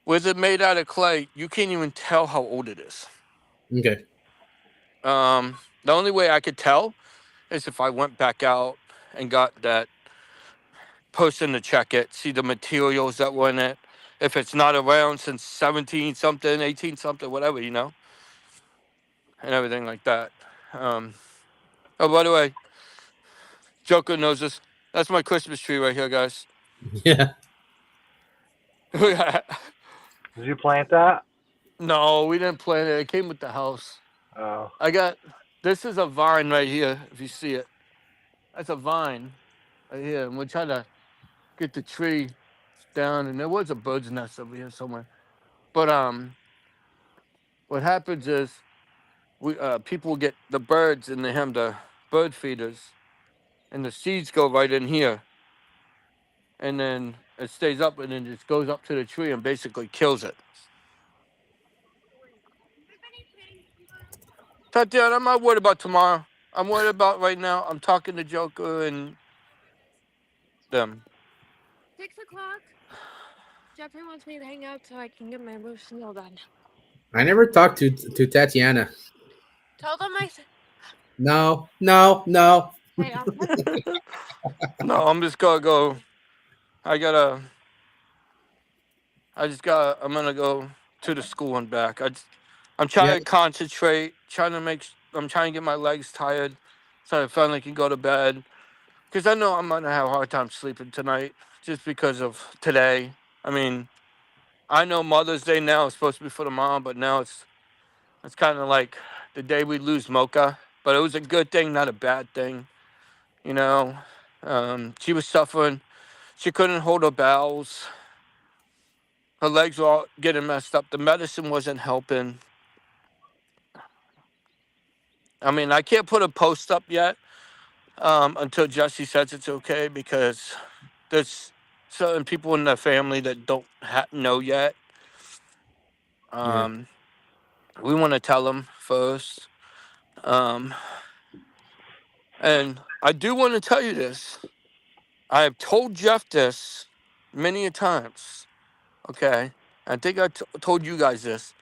with it made out of clay, you can't even tell how old it is. Okay. The only way I could tell is if I went back out and got that person to check it, see the materials that were in it. If it's not around since 17 something, 18 something, whatever, and everything like that. Um, oh, by the way, Joker knows this. That's my Christmas tree right here, guys. Yeah. Did you plant that? No, we didn't plant it. It came with the house. Oh, I got this is a vine right here. If you see it, that's a vine right here, and we're trying to get the tree down. And there was a bird's nest over here somewhere. But what happens is we people get the birds and they have the bird feeders, and the seeds go right in here, and then it stays up, and then it goes up to the tree and basically kills it. Tatiana, I'm not worried about tomorrow. I'm worried about right now. I'm talking to Joker and them. 6 o'clock. Jeffrey wants me to hang out so I can get my roast meal done. I never talked to Tatiana. Tell them I said, No, no, no. hey, No, I'm just gonna go. I gotta. I just got. I'm gonna go to the school and back. I'm Yeah, trying to concentrate. I'm trying to get my legs tired, so I finally can go to bed. because I know I'm gonna have a hard time sleeping tonight just because of today. I mean, I know Mother's Day now is supposed to be for the mom, but now it's kind of like the day we lose Mocha. But it was a good thing, not a bad thing. You know, she was suffering. She couldn't hold her bowels. Her legs were all getting messed up. The medicine wasn't helping. I mean, I can't put a post up yet until Jesse says it's okay because there's certain people in the family that don't know yet. Yeah. We want to tell them first. Um, and I do want to tell you this. I have told Jeff this many a times. Okay. I think I told you guys this.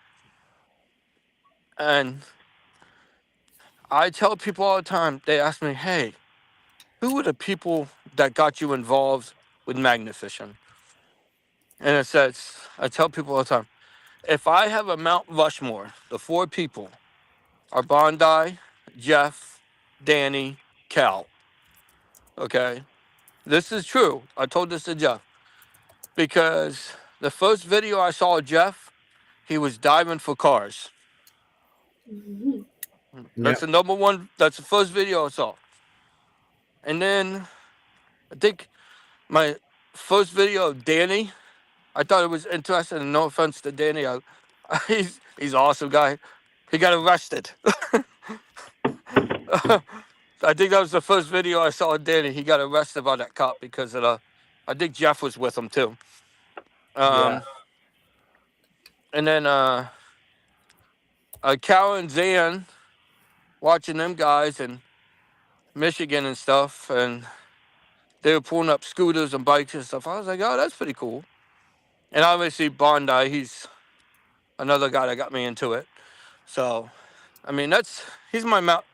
And I tell people all the time, they ask me, hey, who were the people that got you involved with Magnifishing? And it says, I tell people all the time, if I have a Mount Rushmore, the 4 people are Bondi, Jeff, Danny, Cal. Okay. This is true. I told this to Jeff because the first video I saw of Jeff, he was diving for cars. Yeah. That's the number one. That's the first video I saw. And then I think my first video of Danny, I thought it was interesting. And no offense to Danny, he's an awesome guy. He got arrested. I think that was the first video I saw of Danny. He got arrested by that cop because of I think Jeff was with him too. Yeah. And then Cal and Zan, watching them guys in Michigan and stuff, and they were pulling up scooters and bikes and stuff. I was like, oh, that's pretty cool. And obviously Bondi, he's another guy that got me into it. So, I mean, that's my Mount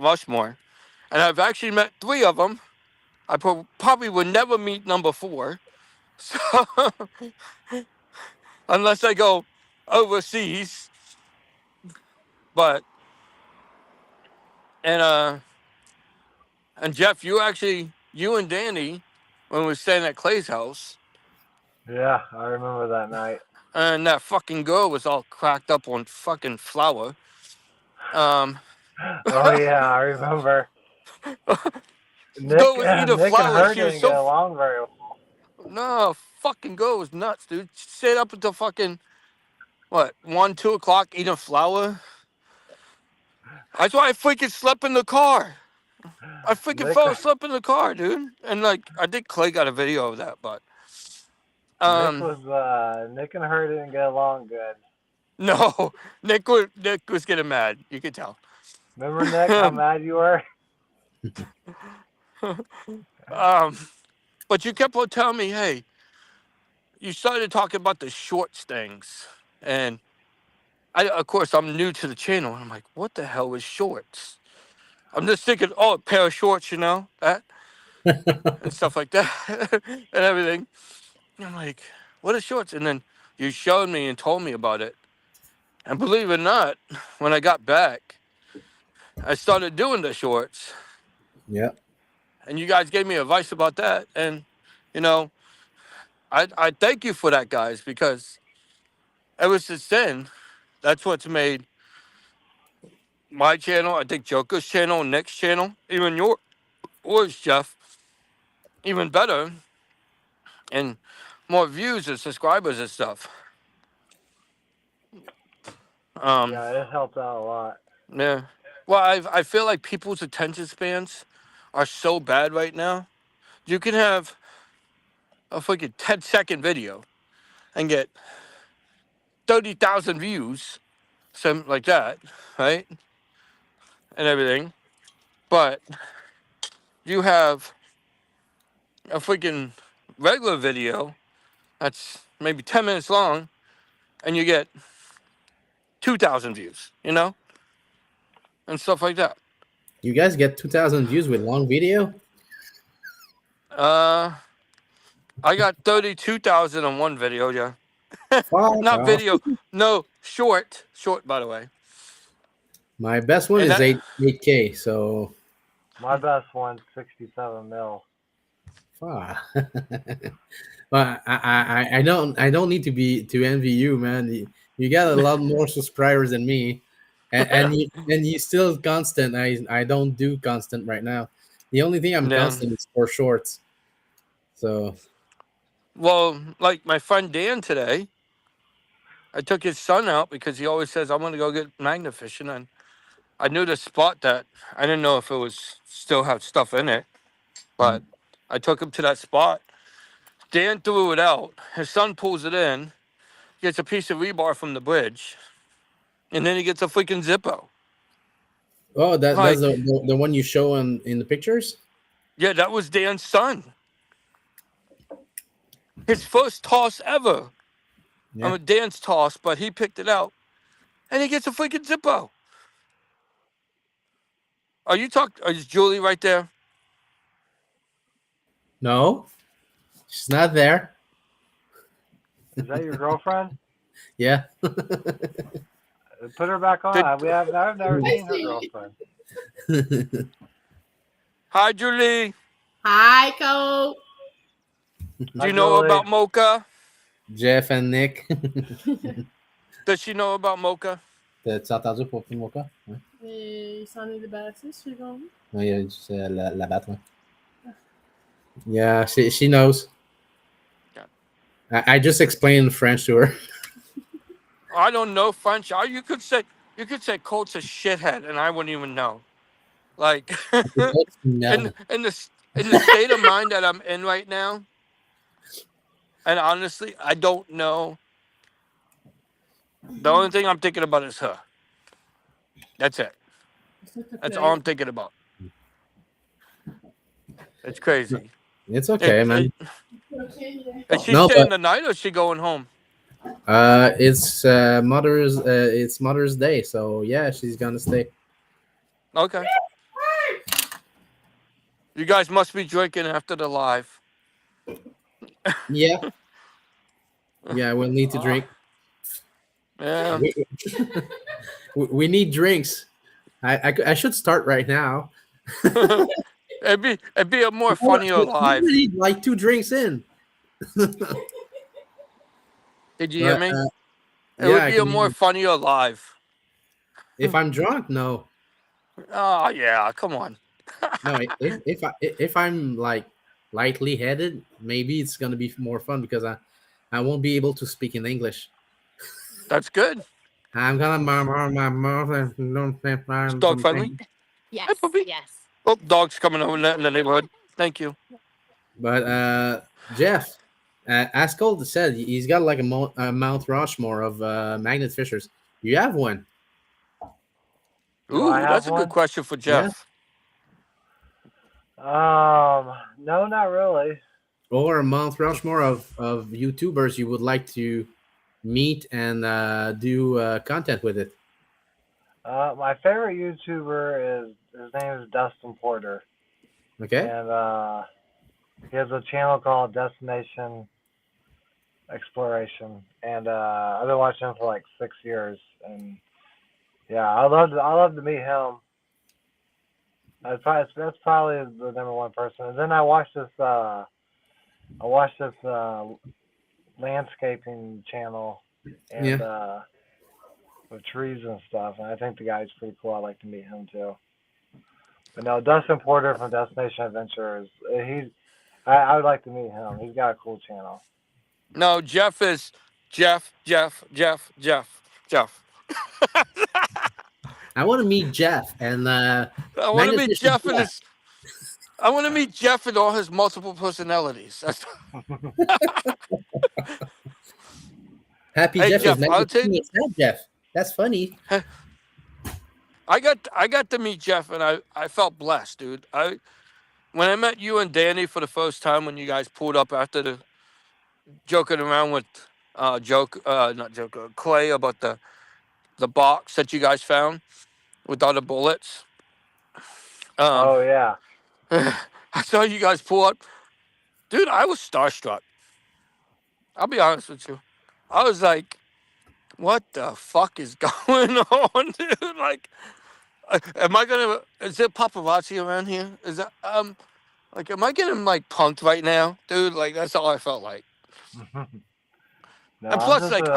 Rushmore. And I've actually met 3 of them. I probably would never meet number 4. So, unless I go overseas. But, and Jeff, you and Danny, when we were staying at Clay's house, Yeah, I remember that night. and that fucking girl was all cracked up on fucking flour. Oh yeah, I remember. Girl was eating Nick and flour. her She was didn't get so along very well. no fucking girl was nuts, dude. She stayed up until fucking what 1, 2 o'clock eating flour. That's why I freaking slept in the car. I freaking Nick, fell asleep in the car, dude. And like I think Clay got a video of that, but Nick and her didn't get along good. no, Nick was getting mad. You could tell. Remember, Nick, how mad you were? But you kept on telling me, hey, you started talking about the shorts things, and of course, I'm new to the channel, and I'm like, what the hell is shorts? I'm just thinking, oh, a pair of shorts, that and stuff like that, and everything. And I'm like, what are shorts? And then you showed me and told me about it. And believe it or not, when I got back, I started doing the shorts. Yeah. And you guys gave me advice about that. And, I thank you for that, guys, because ever since then, that's what's made my channel, I think Joker's channel, Nick's channel, even yours, Jeff, even better, and more views and subscribers and stuff. Yeah, it helped out a lot. Yeah. Well, I feel like people's attention spans are so bad right now. You can have a freaking 10-second video and get 30,000 views, something like that, right? And everything. But you have a freaking regular video that's maybe 10 minutes long and you get 2,000 views, and stuff like that. You guys get 2,000 views with long video? I got 32,000 on one video, yeah. Fuck Not off. video, no, short, by the way. My best one And is that- 8K. So My best one's 67 mil. Ah. But I don't need to envy you, man. You got a lot more subscribers than me, and you still constant. I don't do constant right now. The only thing I'm Yeah. constant is for shorts. So Well, like my friend Dan today, I took his son out because he always says, I'm going to go get magnet fishing. And I knew the spot that I didn't know if it was still have stuff in it, but I took him to that spot. Dan threw it out. His son pulls it in, gets a piece of rebar from the bridge, and then he gets a freaking Zippo. oh, that's the, Like, the, the one you show in the pictures. yeah, that was Dan's son. His first toss ever. I Yeah. mean, Dan's toss, but he picked it out, and he gets a freaking Zippo. Are you talking? Is Julie right there? No, she's not there. Is that your girlfriend? Yeah. Put her back Did on. I've never seen her girlfriend. Hi, Julie? Hi, Cole. Do Hi, you know Julie. about Mocha? Jeff and Nick. Does she know about Mocha? T'as entendu pour Mocha? Ouais. Et il s'en est débarrassé, ce second. Ouais, il a juste la battre. Ouais. Yeah, she knows. Yeah. I just explained French to her. I don't know French. You could say Colt's a shithead, and I wouldn't even know. Like No. in the state of mind that I'm in right now, and honestly, I don't know. The only thing I'm thinking about is her. That's it. That's all I'm thinking about. It's crazy. It's okay, man. Is she No, staying but the night or is she going home? it's Mother's Day, so yeah, she's gonna stay. Okay. You guys must be drinking after the live. Yeah, yeah, we'll need to drink. Yeah. We need drinks. I should start right now. it'd be a more funnier We live. need like 2 drinks in. Did you hear But me? It yeah, would I be a can more hear you. funnier live. If I'm drunk, no. Oh yeah, come on. No, if I'm like lightly headed, maybe it's gonna be more fun because I won't be able to speak in English. That's good. I'm gonna murmur my mouth and don't say It's dog friendly. something. Yes. Hi, puppy. Yes. Oh, dog's coming over in the neighborhood. Thank you. But Jeff, as Cole said, he's got like a Mount Rushmore of magnet fishers. You have one, Do I Ooh, have that's a good one? question for yeah, Jeff. No, not really. or a Mount Rushmore of YouTubers you would like to meet and do content with it. My favorite YouTuber is his name is Dustin Porter, Okay, and he has a channel called Destination Exploration, and I've been watching him for like 6 years, and yeah, I love to meet him. That's probably the number one person. And then I watched this landscaping channel, and yeah. with trees and stuff, and I think the guy's pretty cool. I'd like to meet him too. But no, Dustin Porter from Destination Adventure I would like to meet him. He's got a cool channel. No, Jeff is Jeff. I want to meet Jeff and I want to magnet meet fishers. Jeff and his. I want to meet Jeff and all his multiple personalities. Happy Hey Jeff is Jeff, I'll magnet take. fishing with Jeff. That's funny. I got to meet Jeff, and I felt blessed, dude. When I met you and Danny for the first time when you guys pulled up after the joking around with Clay about the box that you guys found with all the bullets. Oh yeah. I saw you guys pull up, dude. I was starstruck. I'll be honest with you. I was like, "What the fuck is going on, dude?" Like, Am I gonna? Is there paparazzi around here? Is that like, am I getting like punked right now, dude? Like that's all I felt like. No, And I'm plus, just like,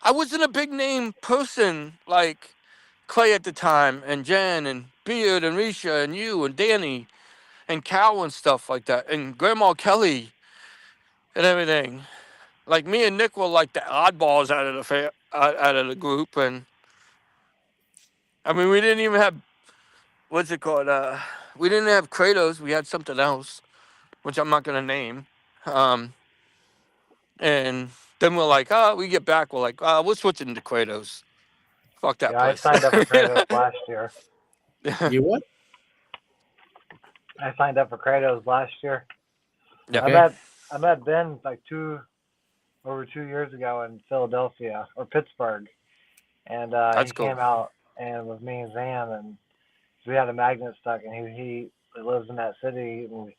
I wasn't a big name person like Clay at the time, and Jen, and Beard, and Risha, and you, and Danny, and Cal, and stuff like that, and Grandma Kelly, and everything. Like me and Nick were like the oddballs out of the out of the group, and I mean, we didn't even have what's it called? We didn't have Kratos. We had something else, which I'm not gonna name. Um, and then we're like, oh, we get back. We're like, we're switching to Kratos. Fuck that yeah. I place. signed up for Kratos last year. You what? I signed up for Kratos last year. Yeah, I Okay. met I met Ben like over 2 years ago in Philadelphia or Pittsburgh, and he that's cool. came out and with me and Zan, and so we had a magnet stuck, and he lives in that city. And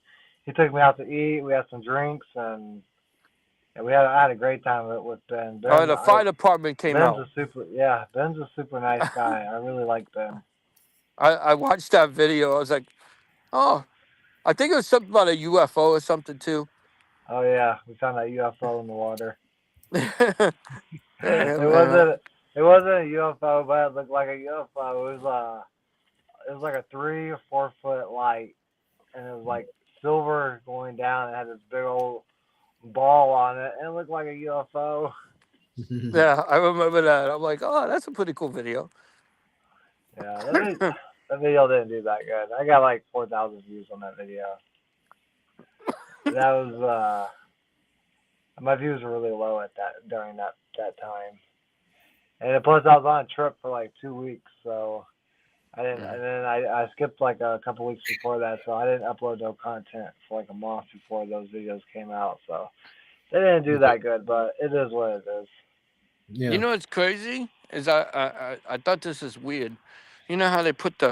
he took me out to eat. We had some drinks, and I had a great time with Ben. Oh, the fire department came Ben's out. a super nice guy. I really like Ben. I watched that video. I was like, oh, I think it was something about a UFO or something too. Oh yeah, we found that UFO in the water. Yeah, It man. wasn't a UFO, but it looked like a UFO. It was like a 3 or 4 foot light, and it was like silver going down. It had this big old ball on it, and it looked like a UFO. Yeah, I remember that. I'm like, oh, that's a pretty cool video. Yeah, that video didn't do that good. I got like 4,000 views on that video. That was my views were really low at that during that time. And plus, I was on a trip for like 2 weeks, so I didn't. Yeah. And then I skipped like a couple weeks before that, so I didn't upload no content for like a month before those videos came out. So they didn't do that good, but it is what it is. You Yeah. know what's crazy is I thought this is weird. You know how they put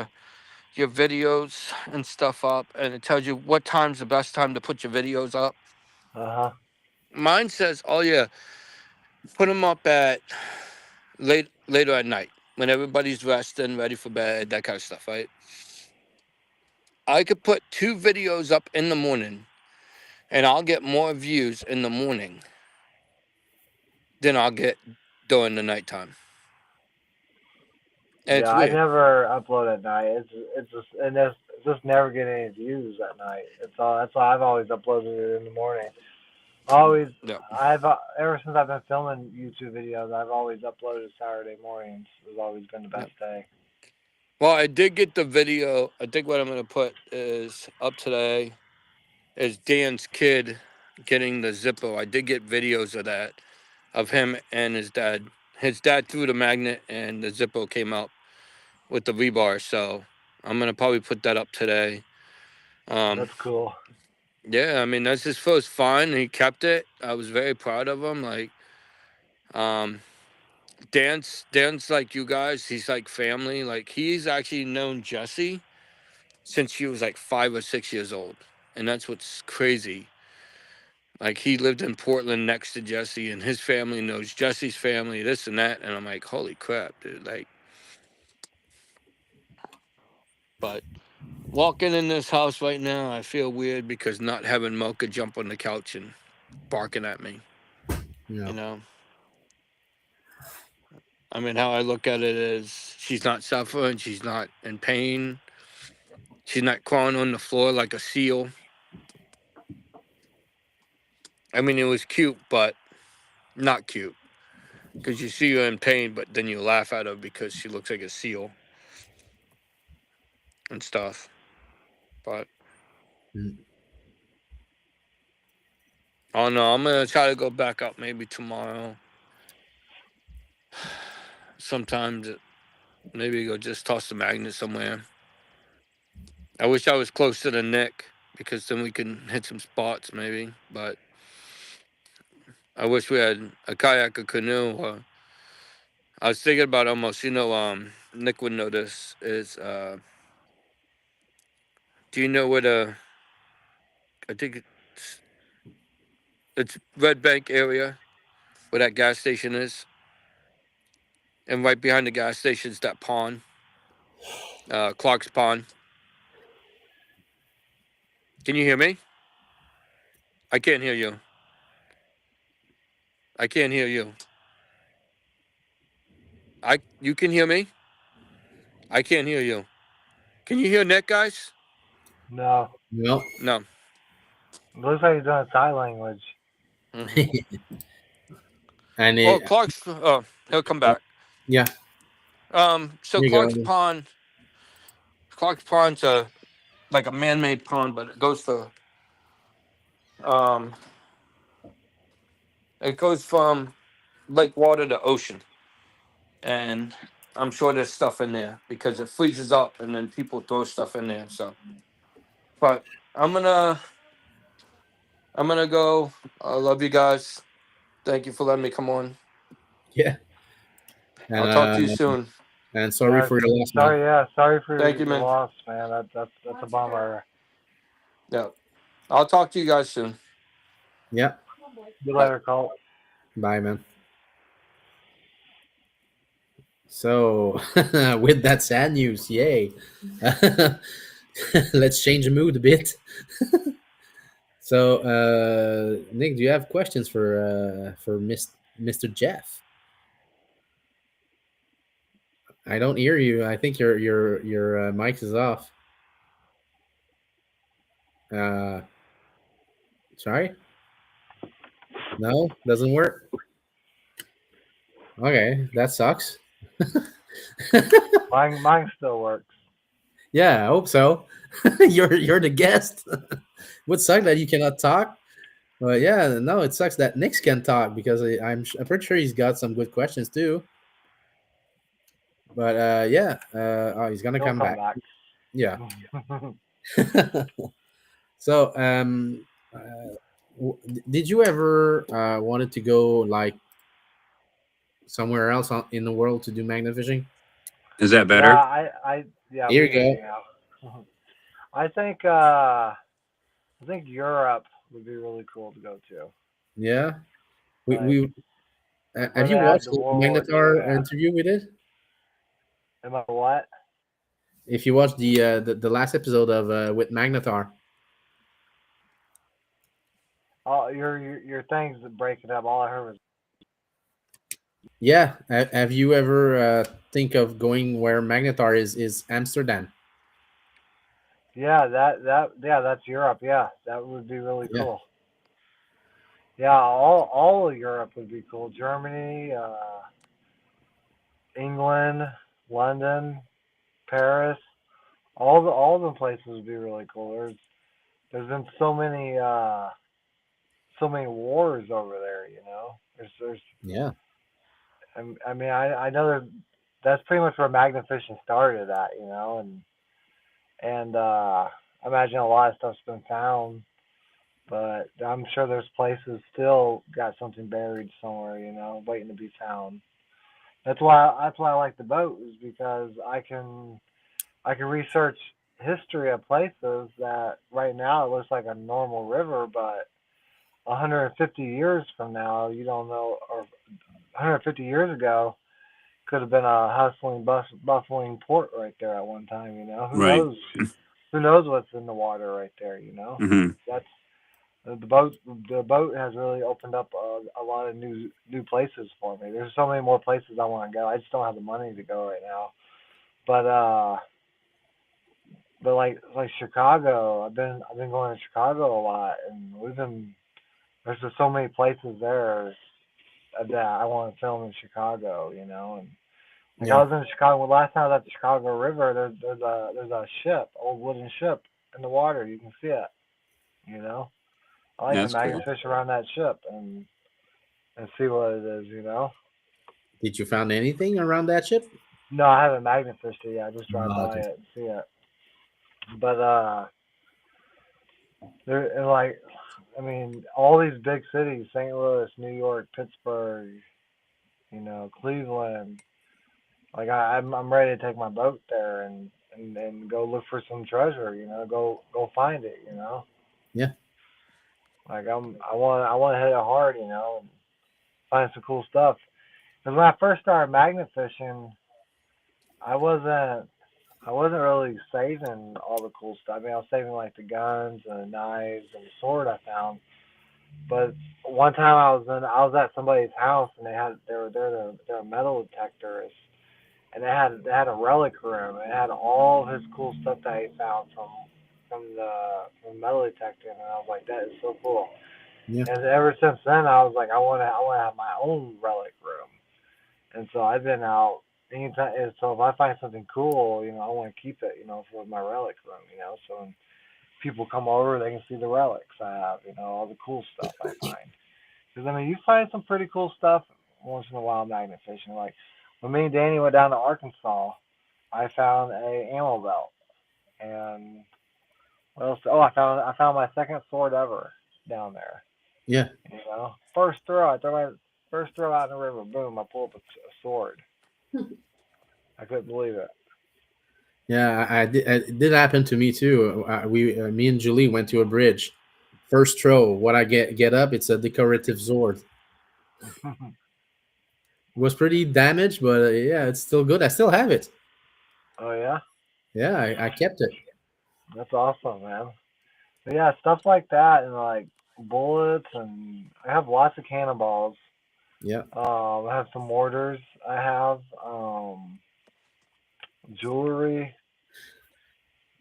your videos and stuff up, and it tells you what time's the best time to put your videos up. Uh huh. Mine says, "Oh yeah, put them up at later at night when everybody's resting, ready for bed, that kind of stuff." Right? I could put 2 videos up in the morning, and I'll get more views in the morning than I'll get during the nighttime, and Yeah, it's I weird. never upload at night. It's just never get any views at night. That's why I've always uploaded it in the morning. Always, Yeah. I've ever since I've been filming YouTube videos, I've always uploaded Saturday mornings. Has always been the Yeah. best day. Well, I did get the video. I think what I'm gonna put is up today is Dan's kid getting the Zippo. I did get videos of that, of him and his dad. His dad threw the magnet and the Zippo came out with the rebar. So I'm gonna probably put that up today. Um, That's cool. yeah, I mean that's his first find. He kept it. I was very proud of him. Like, um, Dan's like you guys. He's like family. Like he's actually known Jesse since she was like 5 or 6 years old, and that's what's crazy. Like he lived in Portland next to Jesse, and his family knows Jesse's family, this and that. And I'm like, holy crap, dude! Like, but walking in this house right now, I feel weird because not having Mocha jump on the couch and barking at me. You Yeah. know, I mean, how I look at it is she's not suffering, she's not in pain, she's not crawling on the floor like a seal. I mean, it was cute, but not cute because you see her in pain, but then you laugh at her because she looks like a seal and stuff. But Mm. oh no, I'm gonna try to go back up maybe tomorrow. Sometimes maybe go just toss the magnet somewhere. I wish I was close to the neck because then we can hit some spots maybe. But I wish we had a kayak, a canoe. Or I was thinking about almost, Nick would know this is. Do you know where I think it's Red Bank area where that gas station is, and right behind the gas station is that pond. Clark's Pond. Can you hear me? I can't hear you. I can't hear you. You can hear me? I can't hear you. Can you hear Nick, guys? No. No. No. It looks like he's doing sign language. Mm-hmm. And Well, it, Clark's. Oh, he'll come back. yeah, So here you Clark's go. Pond. Clark's Pond's like a man-made pond, but it goes for um. It goes from lake water to ocean, and I'm sure there's stuff in there because it freezes up, and then people throw stuff in there. So, but I'm gonna I'm gonna go. I love you guys. Thank you for letting me come on. Yeah, and I'll talk to you soon. sorry Yeah, for your loss, man. sorry. Yeah, sorry for Thank you, your man. loss, man. That's a bummer. Yeah, I'll talk to you guys soon. Yeah, Good Bye. later, Colt. bye, man. So, with that sad news, yay. Let's change the mood a bit. So, Nick, do you have questions for Mr. Jeff? I don't hear you. I think your mic is off. Uh, sorry. No, doesn't work. Okay, that sucks. Mine still works. Yeah, I hope so. You're the guest. Would suck that you cannot talk. But yeah, no, it sucks that Nick can talk because I'm pretty sure he's got some good questions too. But yeah, oh, he's gonna He'll come come back. back. Yeah. So, did you ever wanted to go like somewhere else in the world to do magnet fishing? Is that Yeah, better? yeah, Here we you hear go. you now. I think Europe would be really cool to go to. Yeah, Like we where have they you had watched the the World War II Magnetar at. interview with it? Am I what? If you watched the last episode of with Magnetar, Oh, your things breaking up. All I heard was yeah, have you ever think of going where Magnetar is Amsterdam? yeah, that's Europe. Yeah, that would be really Yeah, cool. Yeah, all of Europe would be cool. Germany, England, London, Paris, all the places would be really cool. There's been so many wars over there. There's yeah, I know that's pretty much where magnet fishing started at. And I imagine a lot of stuff's been found, but I'm sure there's places still got something buried somewhere. Waiting to be found. That's why I like the boat is because I can research history of places that right now it looks like a normal river, but 150 years from now you don't know, or 150 years ago could have been a hustling, bustling port right there at one time. Who Right. knows? Who knows what's in the water right there? Hmm. That's the boat. The boat has really opened up a lot of new places for me. There's so many more places I want to go. I just don't have the money to go right now. But like Chicago, I've been going to Chicago a lot, and there's just so many places there that I want to film in Chicago. And like I yeah. was in Chicago last time I was at the Chicago River. There's a ship, old wooden ship in the water. You can see it. You know, I like to That's magnet cool. fish around that ship and see what it is. Did you found anything around that ship? No, I haven't magnet fished it yet. I just drive Oh, by okay. it and see it. But there and like I mean, all these big cities, St. Louis, New York, Pittsburgh, Cleveland. Like I'm ready to take my boat there and go look for some treasure. Go find it. Yeah. Like I want to hit it hard. And find some cool stuff. Because when I first started magnet fishing, I wasn't I wasn't really saving all the cool stuff. I mean, I was saving like the guns and the knives and the sword I found. But one time I was at somebody's house and they were metal detectors and they had a relic room. It had all his cool stuff that he found from the metal detector, and I was like, that is so cool. Yeah, And ever since then, I was like, I want to have my own relic room. And so I've been out anytime. And so if I find something cool, I want to keep it, for my relic room. So when people come over, they can see the relics I have, all the cool stuff I find. Because I mean, you find some pretty cool stuff once in a while magnet fishing. Like when me and Danny went down to Arkansas, I found a ammo belt, and what else? Oh, I found my second sword ever down there. yeah, First throw, I throw my first throw out in the river. Boom! I pull up a sword. I couldn't believe it. yeah. It did happen to me too. Me and Julie went to a bridge. First throw, what I get up, it's a decorative sword. It was pretty damaged, but yeah, it's still good. I still have it. Oh yeah, Yeah, I kept it. that's awesome, man. But yeah, stuff like that, and like bullets, and I have lots of cannonballs. Yeah, I have some mortars. I have jewelry,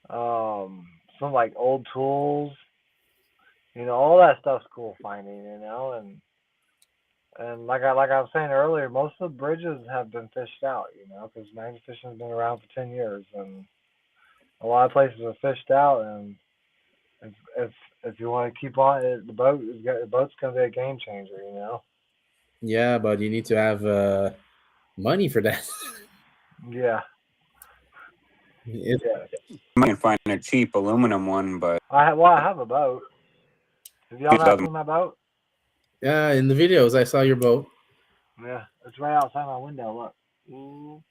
some like old tools. All that stuff's cool finding. And like I was saying earlier, most of the bridges have been fished out. Because magnet fishing has been around for 10 years, and a lot of places are fished out. And if if, if you want to keep on it, the boat's going to be a game changer. yeah, but you need to have money for that. Yeah, it, yeah. You might find a cheap aluminum one, but I have a boat. Have y'all it not doesn't. seen my boat? yeah, in the videos, I saw your boat. Yeah, it's right outside my window. Look. Ooh.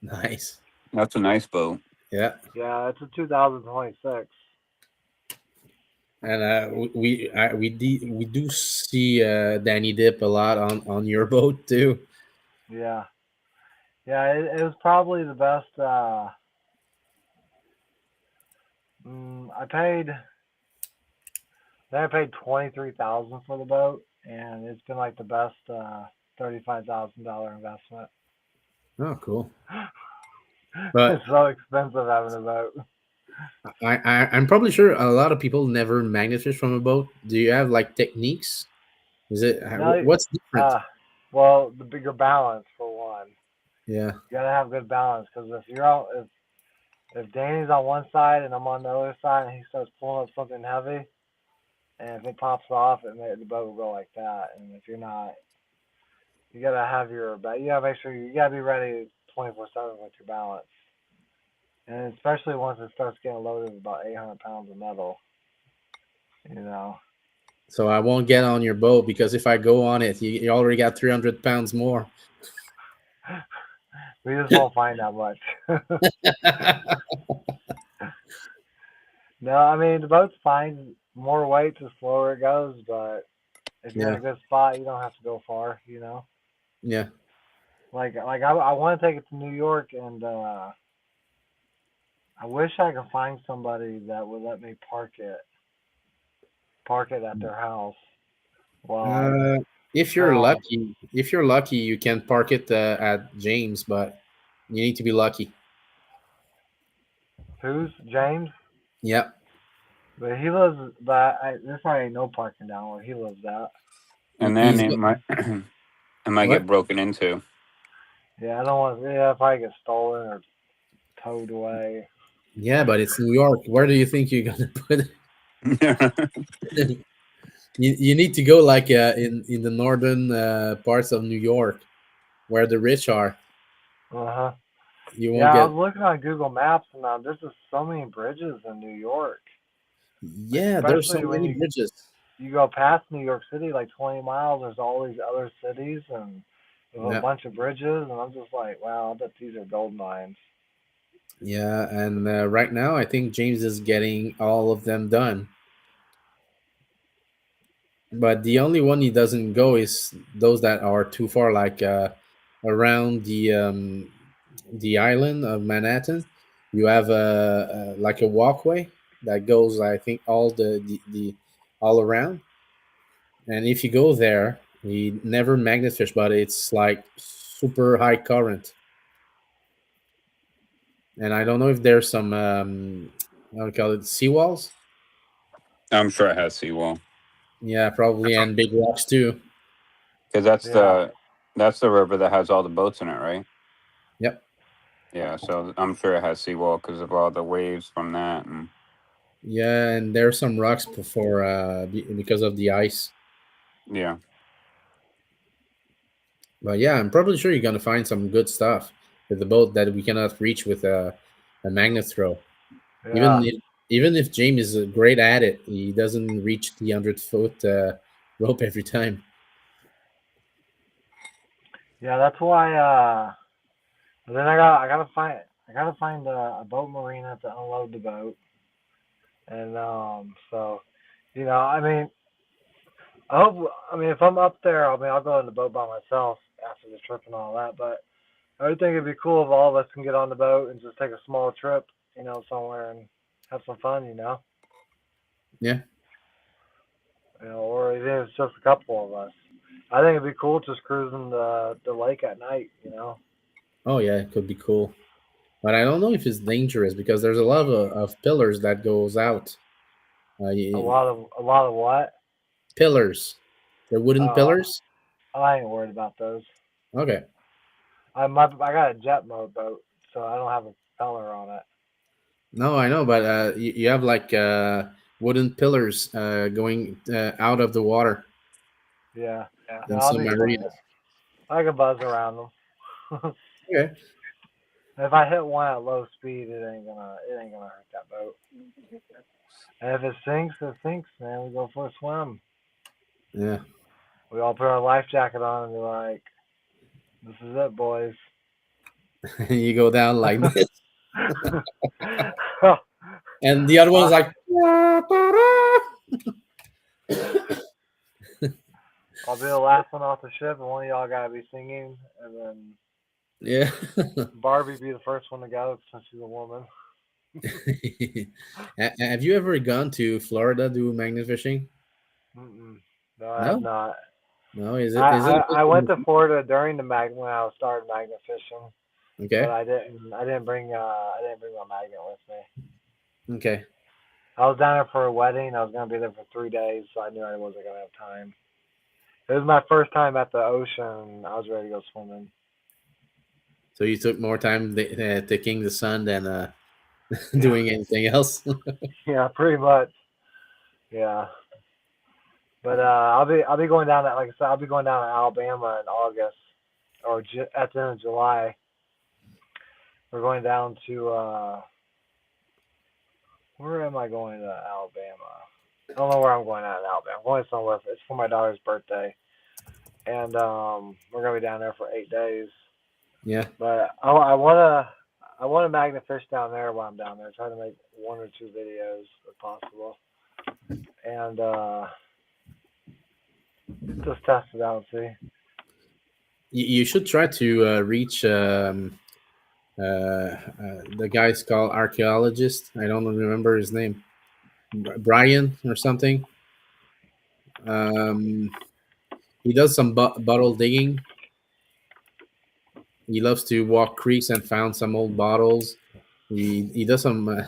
Nice. That's a nice boat. Yeah, Yeah, it's a 2026. and we do see Danny dip a lot on your boat too. Yeah, yeah. It was probably the best. I paid. I paid 23,000 for the boat, and it's been like the best $35,000 investment. Oh, cool. But It's so expensive having a boat. I'm probably sure a lot of people never magnet fish from a boat. Do you have like techniques? Is it No, what's different? uh, well, the bigger balance for one. Yeah, You gotta have good balance because if Danny's on one side and I'm on the other side, and he starts pulling up something heavy, and if it pops off, the boat will go like that. And if you're not, you gotta have you gotta make sure you gotta be ready 24/7 with your balance. And especially once it starts getting loaded with about 800 pounds of metal, you know. so I won't get on your boat because if I go on it, you already got 300 pounds more. We just won't find that much. No, I mean the boat's fine. More weight, the slower it goes. But if you're in Yeah, a good spot, you don't have to go far. yeah, Like I want to take it to New York, and I wish I could find somebody that would let me park it at their house while I uh, film. if you're lucky, you can park it at James, but you need to be lucky. Who's James? Yeah, But he lives. But there's probably ain't no parking down where he lives at. And then he's it might it might get what? broken into. Yeah, I don't want. Yeah, if I get stolen or towed away. Yeah, but it's New York. Where do you think you're gonna put it? You need to go like in the northern parts of New York where the rich are. Uh huh. You won't Yeah, I get. was looking on Google Maps, and there's just so many bridges in New York. Yeah, there's so Especially when many you bridges. you go past New York City, like 20 miles. There's all these other cities and there's a Yeah, bunch of bridges, and I'm just like, wow, I bet these are gold mines. yeah, and right now I think James is getting all of them done. But the only one he doesn't go is those that are too far, like around the island of Manhattan, you have a like a walkway that goes, I think, all the all around. And if you go there, you never magnet fish, but it's like super high current. And I don't know if there's some how do you call it, seawalls. I'm sure it has seawall Yeah, probably, and big rocks too. because Yeah. that's the river that has all the boats in it, right? Yep. Yeah, so I'm sure it has seawall because of all the waves from that, and Yeah, and there's some rocks before because of the ice. yeah, But yeah, I'm probably sure you're gonna find some good stuff with the boat that we cannot reach with a magnet throw. Yeah. Even if, even if James is great at it, he doesn't reach the 100 foot rope every time. Yeah, that's why. But then I gotta find a boat marina to unload the boat, and so, I mean, I hope. I mean, if I'm up there, I mean, I'll go on the boat by myself after the trip and all that. But I would think it'd be cool if all of us can get on the boat and just take a small trip, somewhere and have some fun, Yeah. or even if it's just a couple of us. I think it'd be cool just cruising the lake at night. Oh yeah, it could be cool. But I don't know if it's dangerous because there's a lot of pillars that goes out. A lot of what? Pillars, the wooden Oh, pillars. I ain't worried about those. Okay. I got a jet mode boat, so I don't have a propeller on it. No, I know, but you have like wooden pillars going out of the water Yeah, no, in I'll some be fine. areas. I can buzz around them. Okay. If I hit one at low speed, it ain't gonna hurt that boat. And if it sinks, man. We go for a swim. Yeah. We all put our life jacket on and be like, "This is it, boys." You go down like this, uh, and the other one's like, I'll be the last one off the ship, and one of y'all gotta be singing, and then yeah. Barbie be the first one to go since she's a woman. Have you ever gone to Florida do magnet fishing? Mm-mm. No, I have No, not. no. Is I, it is it I, a I went good to Florida during the when I started magnet fishing, but okay? I didn't bring my magnet with me. Okay. I was down there for a wedding. I was gonna be there for 3 days, so I knew I wasn't gonna have time. It was my first time at the ocean. I was ready to go swimming. So you took more time taking the sun than Yeah, doing anything else. yeah, pretty much. Yeah, but I'll be going down like I said, I'll be going down to Alabama in August or at the end of July. We're going down to where am I going to Alabama? I don't know where I'm going at in Alabama. I'm going somewhere. It's for my daughter's birthday, and we're gonna be down there for 8 days. Yeah. But I wanna magnet fish down there while I'm down there. Try to make one or two videos if possible, and just test it out and see. You should try to reach the guy's called archaeologist. I don't remember his name, Brian or something. Um, he does some bottle digging. He loves to walk creeks and found some old bottles. He does some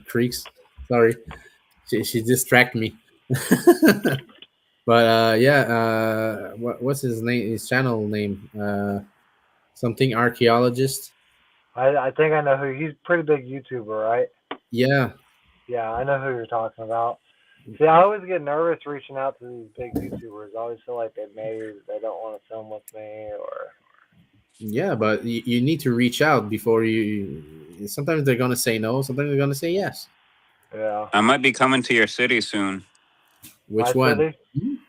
creeks. Sorry, she distracted me. But yeah, what's his name? His channel name? Something archaeologist. I think I know who. He's a pretty big YouTuber, right? Yeah, Yeah, I know who you're talking about. See, I always get nervous reaching out to these big YouTubers. I always feel like they don't want to film with me, or yeah, but you need to reach out before you. Sometimes they're gonna say no. Sometimes they're gonna say yes. yeah, I might be coming to your city soon. Which my one? city,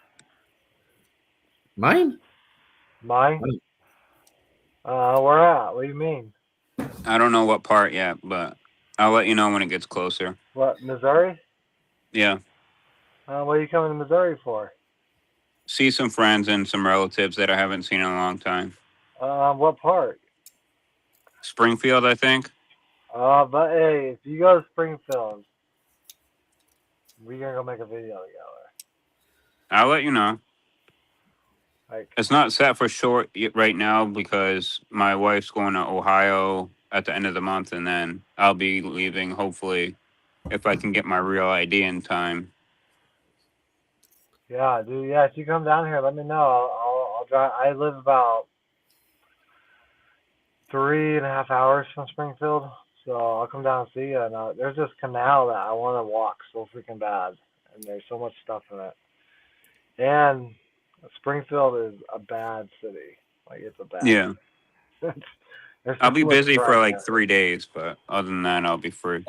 Mine? mine. Where at? What do you mean? I don't know what part yet, but I'll let you know when it gets closer. What, Missouri? Yeah, What are you coming to Missouri for? see some friends and some relatives that I haven't seen in a long time. What part? Springfield, I think. But hey, if you go to Springfield, we gonna go make a video together. I'll let you know. Like, It's not set for short right now because my wife's going to Ohio at the end of the month, and then I'll be leaving. Hopefully, if I can get my real ID in time. yeah, dude. Yeah, if you come down here, let me know. I'll drive. I live about 3.5 hours from Springfield, so I'll come down and see you. And there's this canal that I want to walk so freaking bad, and there's so much stuff in it. And Springfield is a bad city. Like, it's a bad Yeah, city. There's I'll some be cool busy for crime like there. 3 days, but other than that, I'll be free.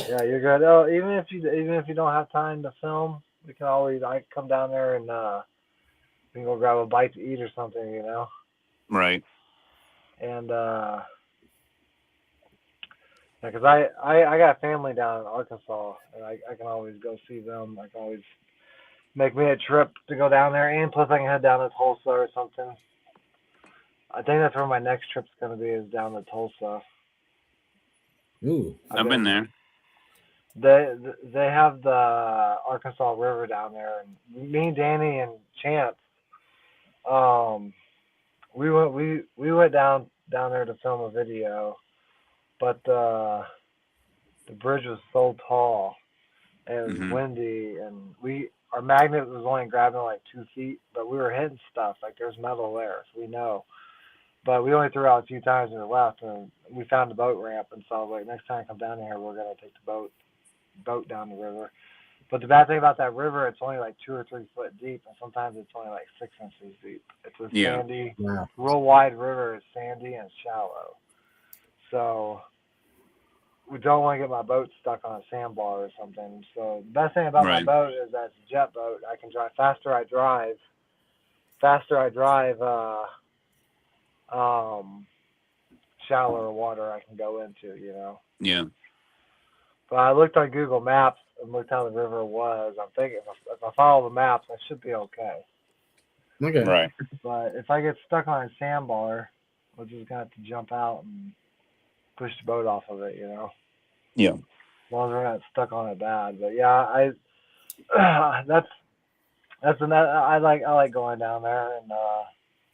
Yeah, you're good. Oh, even if you don't have time to film, we can always I can come down there and we can go grab a bite to eat or something. Right. And yeah, 'cause I got family down in Arkansas, and I can always go see them. I can always make me a trip to go down there, and plus I can head down to Tulsa or something. I think that's where my next trip's gonna be, is down to Tulsa. Ooh. I've I've been been there. they have the Arkansas River down there, and me, Danny, and Chance, um, we went down there to film a video, but the bridge was so tall and it was Hmm. windy, and our magnet was only grabbing like 2 feet, but we were hitting stuff like there's metal there, so we know. But we only threw out a few times and we left, and we found the boat ramp, and so I was like, next time I come down here, we're gonna take the boat down the river. But the bad thing about that river, it's only like 2 or 3 foot deep, and sometimes it's only like 6 inches deep. It's a Yeah. sandy, Wow. real wide river. It's sandy and shallow, so we don't want to get my boat stuck on a sandbar or something. So the best thing about my Right. boat is that it's a jet boat. I can drive faster. Faster I drive, um, shallower water I can go into. Yeah. But I looked on Google Maps and looked how the river was. I'm thinking if I follow the maps, I should be okay. Okay. Right. But if I get stuck on a sandbar, we're just gonna have to jump out and push the boat off of it. Yeah. As long as we're not stuck on it bad. But yeah, I like going down there and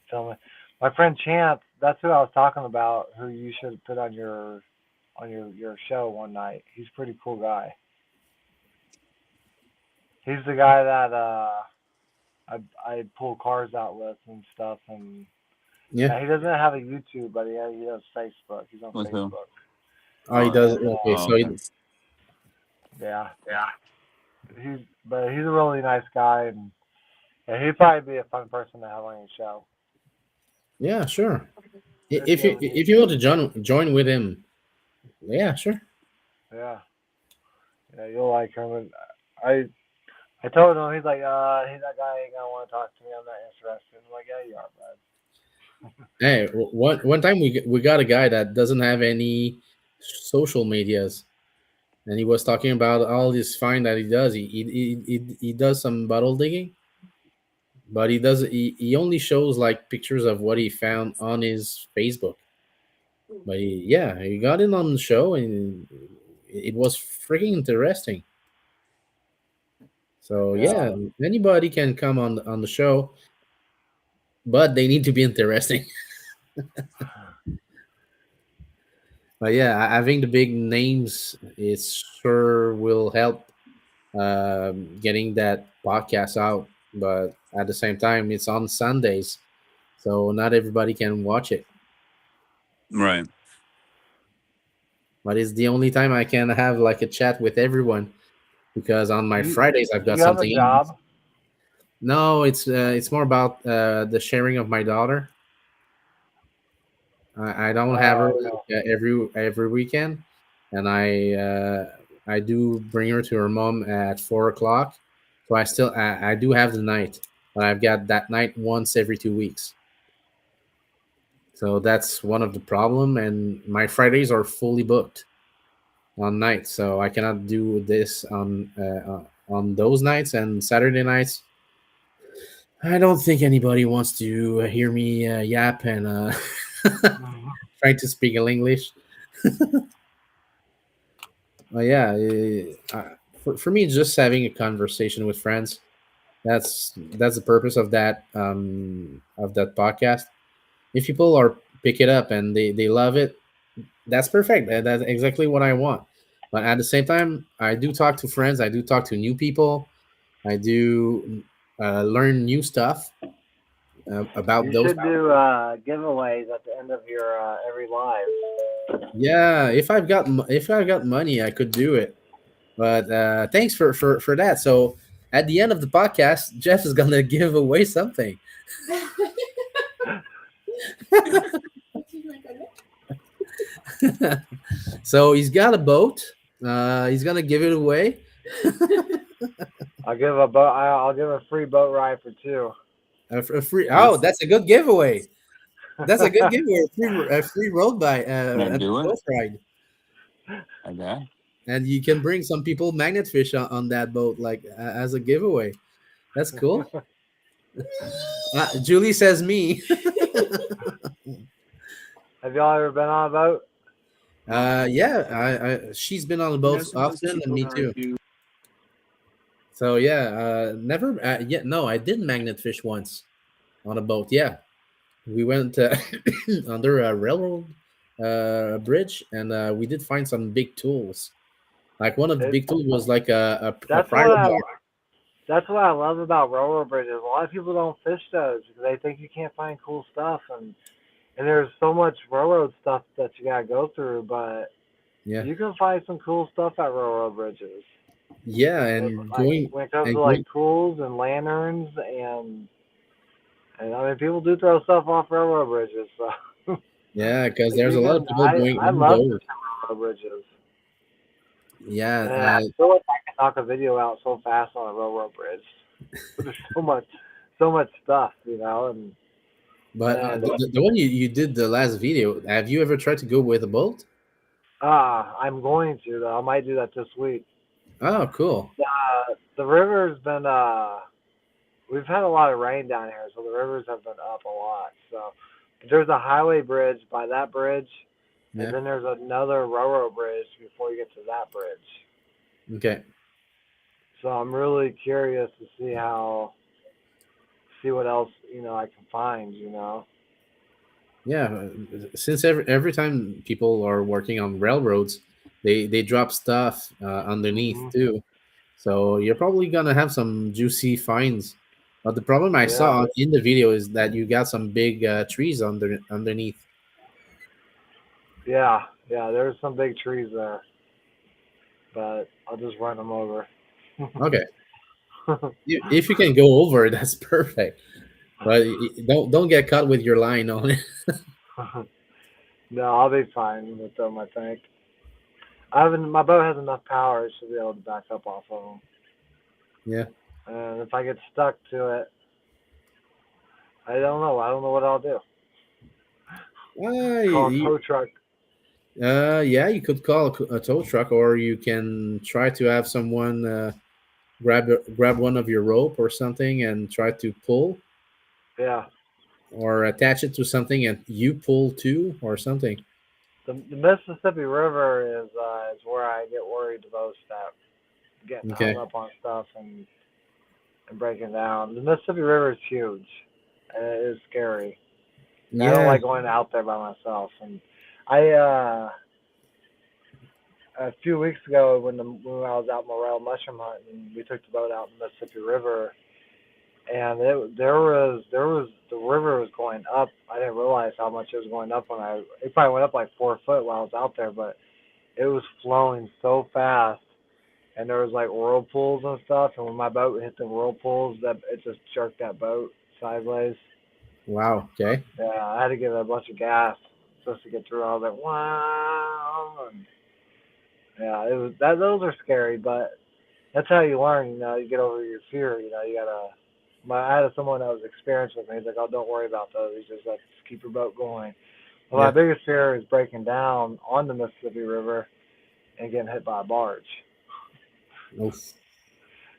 filming. My friend Chance, that's who I was talking about. Who you should put on your show one night. He's a pretty cool guy. He's the guy that I pull cars out with and stuff. And Yeah. he doesn't have a YouTube, but he does Facebook. He's on With who? Facebook. Oh, he Oh. does. And Okay. Oh, So okay. yeah, he's a really nice guy, and yeah, he'd probably be a fun person to have on your show. yeah, sure. If If you you ever need if you to. want to join with him, yeah, sure. Yeah, yeah, you'll like him. And I told him, he's like, that guy ain't gonna want to talk to me. I'm not interested. I'm like, yeah, you are, bud. Hey, one time we got a guy that doesn't have any social medias, and he was talking about all this fine that he does. He does some bottle digging, but he only shows like pictures of what he found on his Facebook. But yeah, he got in on the show, and it was freaking interesting. So Yeah. yeah, anybody can come on the show, but they need to be interesting. But yeah, having the big names is sure will help getting that podcast out. But at the same time, it's on Sundays, so not everybody can watch it. Right. But it's the only time I can have like a chat with everyone because on my You Fridays I've do got you have a something else. job? No, it's more about the sharing of my daughter. I don't have her Oh, okay. every weekend, and I do bring her to her mom at 4 o'clock. So I do have the night, but I've got that night once every 2 weeks. So that's one of the problem, and my Fridays are fully booked on nights, so I cannot do this on those nights and Saturday nights. I don't think anybody wants to hear me yap and try to speak English. Yeah, for me, just having a conversation with friends. That's the purpose of that podcast. If people are pick it up and they love it, that's perfect. That's exactly what I want. But at the same time, I do talk to friends. I do talk to new people. I do learn new stuff about You those. should do giveaways at the end of your every live. Yeah, if I've got money, I could do it. But thanks for that. So at the end of the podcast, Jeff is gonna give away something. So he's got a boat. He's gonna give it away. I'll give a boat. I'll give a free boat ride for two. A free. Oh, Yes. that's a good giveaway. That's a good giveaway. A free road by Can I a do it? boat ride, I got. and you can bring some people magnet fish on that boat, like as a giveaway. That's cool. Julie says me. Have y'all ever been on a boat? Yeah, she's been on the boat often, and me too. So yeah, never yet. No, I did magnet fish once on a boat. Yeah, we went under a railroad bridge, and we did find some big tools. Like one of the It, big tools was like a that's what prior I bar. that's what I love about railroad bridges. A lot of people don't fish those because they think you can't find cool stuff, and there's so much railroad stuff that you gotta go through. But Yeah, you can find some cool stuff at railroad bridges. yeah, Like when it comes to like going. tools and lanterns and I mean people do throw stuff off railroad bridges. So Yeah, because like there's a lot even of people going I on love those. railroad bridges. Yeah, And I feel like I can knock a video out so fast on a railroad bridge. There's so much stuff, you know, but and the one you did the last video. Have you ever tried to go with a boat? I'm going to though. I might do that this week. Oh, cool. The river's been we've had a lot of rain down here, so the rivers have been up a lot. So there's a highway bridge by that bridge, and Yeah. then there's another railroad bridge before you get to that bridge. Okay. So I'm really curious to see what else I can find. Yeah, since every time people are working on railroads, they drop stuff underneath Hmm. too. So you're probably gonna have some juicy finds. But the problem I Yeah, saw in the video is that you got some big trees underneath. yeah, yeah. There's some big trees there, but I'll just run them over. Okay, if you can go over, that's perfect. But don't get caught with your line on it. No, I'll be fine with them. I think I haven't. My boat has enough power; it should be able to back up off of them. Yeah. And if I get stuck to it, I don't know. I don't know what I'll do. Uh, Call a you, tow truck. yeah, you could call a tow truck, or you can try to have someone grab one of your rope or something and try to pull, Yeah, or attach it to something and you pull too or something. the Mississippi River is where I get worried the most at getting hung Okay. up on stuff and breaking down. The Mississippi River is huge, and it is scary. And I don't Yeah. like going out there by myself. And I a few weeks ago when I was out morel mushroom hunting, we took the boat out in the Mississippi River, and there was the river was going up. I didn't realize how much it was going up it probably went up like 4 foot while I was out there, but it was flowing so fast, and there was like whirlpools and stuff. And when my boat hit the whirlpools, that it just jerked that boat sideways. Wow. Okay. Yeah, I had to give it a bunch of gas just to get through. I was like, wow. And yeah, it was that. Those are scary, but that's how you learn. You get over your fear. You gotta. I had someone that was experienced with me. He's like, "Oh, don't worry about those. He's just like, just keep your boat going." Well, my Yeah. biggest fear is breaking down on the Mississippi River and getting hit by a barge. Oof.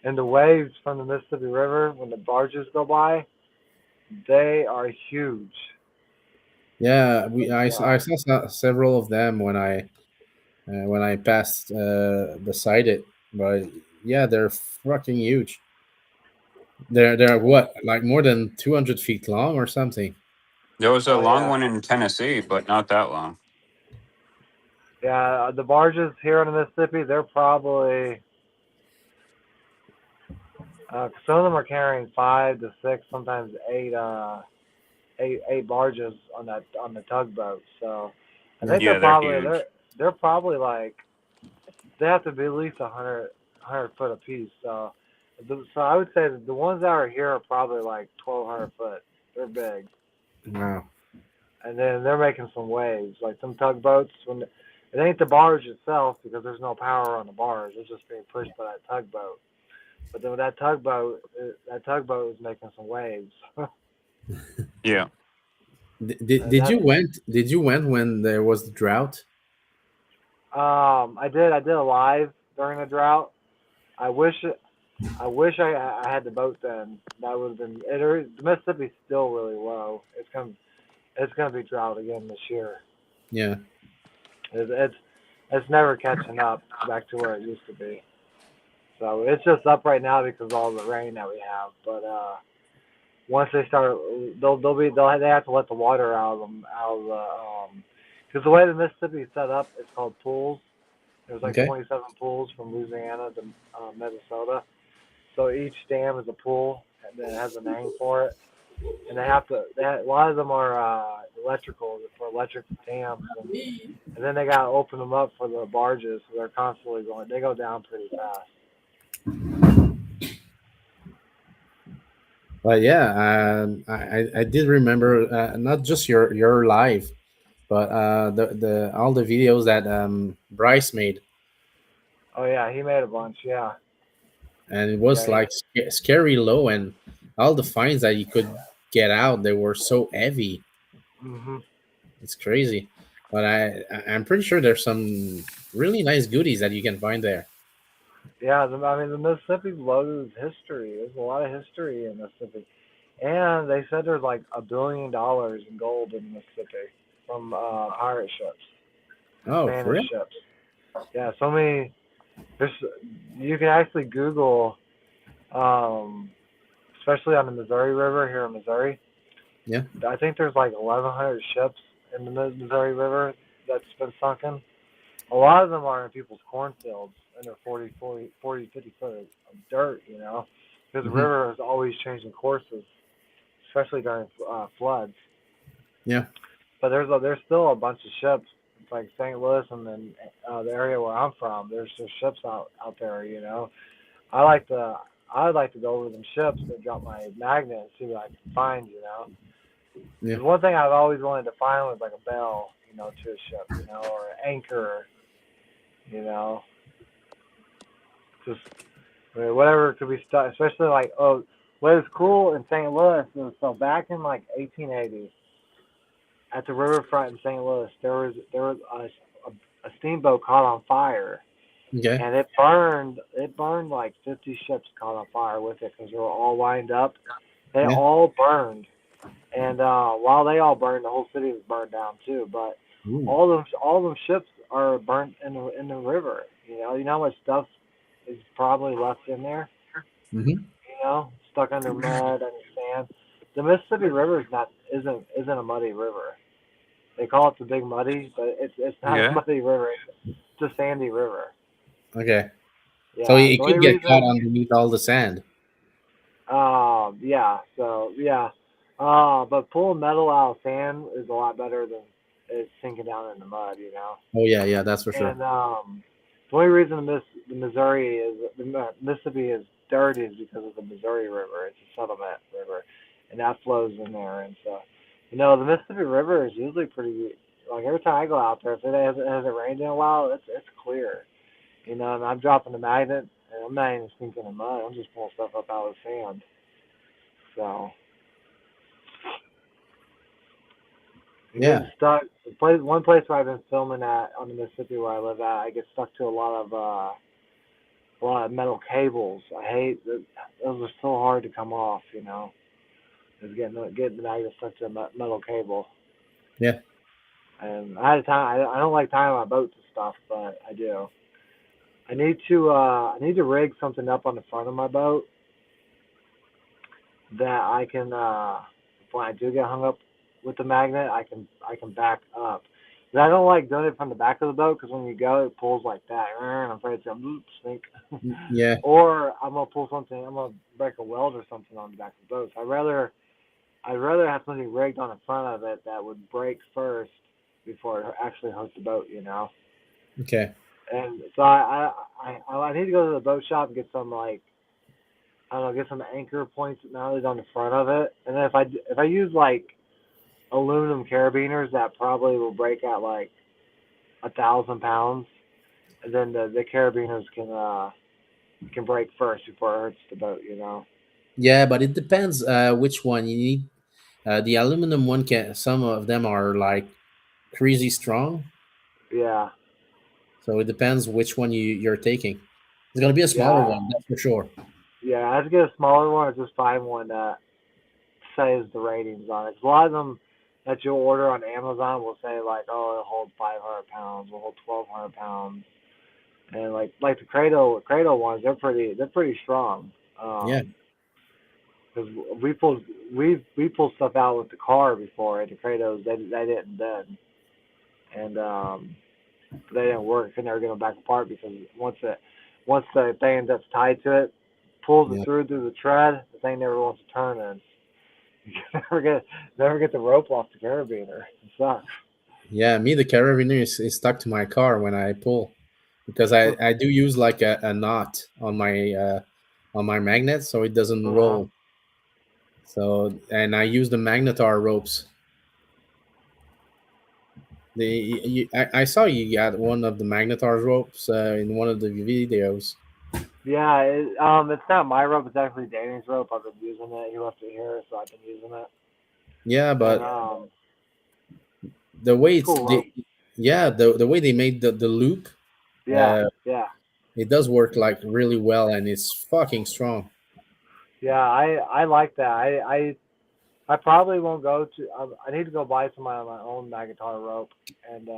And the waves from the Mississippi River when the barges go by, they are huge. Yeah, I Yeah, saw several of them when I passed beside it, but yeah, they're fucking huge. They're what, like more than 200 feet long or something. There was a oh long yeah, one in Tennessee, but not that long. yeah. The barges here in the Mississippi, they're probably some of them are carrying 5 to 6, sometimes eight barges on the tugboat. So I Yeah. think they're Yeah, they're probably huge. they're probably like they have to be at least 100 foot apiece. So I would say that the ones that are here are probably like 1,200 foot. They're big, Wow. and then they're making some waves. Like some tugboats, it ain't the barge itself because there's no power on the barge. It's just being pushed by that tugboat. But then with that tugboat is making some waves. Yeah. And that's Did you went when there was the drought? I did a live during the drought. I wish I had the boat then. That would have been the Mississippi's still really low. It's gonna be drought again this year. Yeah. It's never catching up back to where it used to be. So it's just up right now because of all the rain that we have. But once they start, they have to let the water out of the because the way the Mississippi is set up, it's called pools. There's like Okay. 27 pools from Louisiana to Minnesota. So each dam is a pool and then it has a name for it. And a lot of them are electrical for electric dams, and then they got to open them up for the barges. So they're constantly going. They go down pretty fast. But yeah, I did remember not just your live, but the all the videos that Bryce made, Oh yeah, he made a bunch. Yeah, and it yeah. was like scary low, and all the fines that you could get out, they were so heavy. Mhm. It's crazy. But I'm pretty sure there's some really nice goodies that you can find there. Yeah, I mean the Mississippi's loaded with history. There's a lot of history in Mississippi, and they said there's like $1 billion in gold in Mississippi from pirate ships, Oh, for Spanish real? ships. Yeah, so many. There's you can actually Google, um, especially on the Missouri River here in Missouri. Yeah. I think there's like 1,100 ships in the Missouri River that's been sunken. A lot of them are in people's cornfields, and they're 50 foot of dirt, because the Hmm. river is always changing courses, especially during floods. Yeah. But there's still a bunch of ships. It's like St. Louis and then the area where I'm from. There's just ships out there. I like to I'd like to go over them ships and drop my magnet and see what I can find. Yeah. Because one thing I've always wanted to find was like a bell, to a ship, or an anchor, you know, just whatever could be stuck. Especially like, what is cool in St. Louis is so back in like 1880 at the riverfront in St. Louis, there was a steamboat caught on fire, Okay. and it burned like 50 ships caught on fire with it because they were all lined up. They Yeah. all burned, and while they all burned, the whole city was burned down too. But Ooh. all them ships are burnt in the river. You know how much stuff is probably left in there. Hmm. Stuck under mud, under sand. The Mississippi River isn't a muddy river. They call it the Big Muddy, but it's not a Yeah. muddy river. It's a sandy river. Okay. So Yeah. it The only could get caught reason, underneath all the sand. yeah. So yeah. But pulling metal out of sand is a lot better than it sinking down in the mud. Oh yeah, yeah, that's for sure. And the only reason the Missouri Mississippi is dirty is because of the Missouri River. It's a settlement river, and that flows in there. And so, the Mississippi River is usually pretty. Like every time I go out there, if it hasn't rained in a while, it's clear. And I'm dropping the magnet, and I'm not even sinking in mud. I'm just pulling stuff up out of the sand. So and Yeah. getting stuck. One place where I've been filming at on the Mississippi where I live at, I get stuck to a lot of a lot of metal cables. I hate that. Those are so hard to come off. Is getting the magnet stuck to a metal cable. Yeah. And I had time. I don't like tying my boats and stuff, but I do. I need to rig something up on the front of my boat that I can when I do get hung up with the magnet, I can back up. But I don't like doing it from the back of the boat because when you go, it pulls like that, and I'm afraid it's gonna sink. Yeah. Or I'm gonna pull something. I'm gonna break a weld or something on the back of the boat. So I'd rather have something rigged on the front of it that would break first before it actually hooks the boat. Okay. And so I need to go to the boat shop and get some like I don't know, get some anchor points mounted on the front of it. And then if I use like aluminum carabiners, that probably will break at like 1,000 pounds, and then the carabiners can break first before it hurts the boat. Yeah, but it depends which one you need. The aluminum one can. Some of them are like crazy strong, Yeah, so it depends which one you're taking. It's gonna be a smaller yeah, one, that's for sure. yeah. I have to get a smaller one or just find one that says the ratings on it. 'Cause a lot of them that you'll order on Amazon will say like, oh, it'll hold 500 pounds, will hold 1,200 pounds, and like the cradle ones, they're pretty strong. Yeah. Because we pulled stuff out with the car before at the Kratos. They didn't then, and they didn't work. Could never get them back apart because once the thing that's tied to it pulls it Yeah. through the tread, the thing never wants to turn, and you can never get the rope off the carabiner. It sucks. Yeah, me the carabiner is stuck to my car when I pull because I do use like a knot on my magnet so it doesn't Uh-huh. roll. So and I use the magnetar ropes. I saw you got one of the magnetar ropes in one of the videos. Yeah, it's not my rope. It's actually Danny's rope. I've been using it. He left it here, so I've been using it. Yeah, And but the way it's it's cool rope. yeah, the way they made the loop, Yeah, uh, yeah. it does work like really well and it's fucking strong. Yeah, I like that. I probably won't go to. I need to go buy some of my own Magatar rope and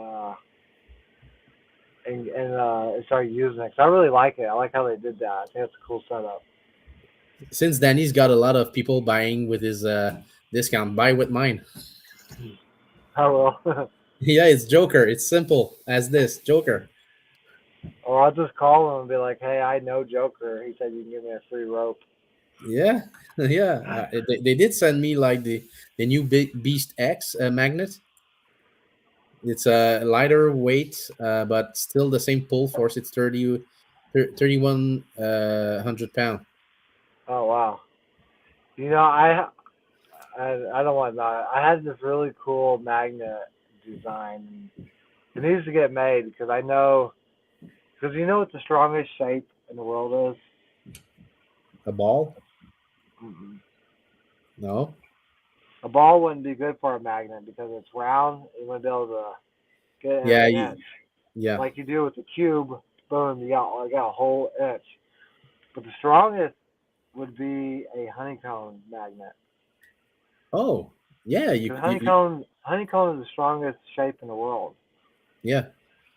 start using it. 'Cause I really like it. I like how they did that. I think it's a cool setup. Since Danny's got a lot of people buying with his discount, buy with mine. I will. Yeah, it's Joker. It's simple as this Joker. Or I'll just call him and be like, "Hey, I know Joker. He said you can give me a free rope." Yeah, yeah. They did send me like the new Beast X magnet. It's a lighter weight, but still the same pull force. It's 3,100 pound. Oh wow. I don't want to. I had this really cool magnet design. It needs to get made because I know. Because you know what the strongest shape in the world is? A ball? Mm-mm. No. A ball wouldn't be good for a magnet because it's round. You wouldn't be able to get it in Yeah, an inch yeah. like you do with the cube. Boom, you got a whole inch. But the strongest would be a honeycomb magnet. Oh, yeah. Because honeycomb is the strongest shape in the world. Yeah.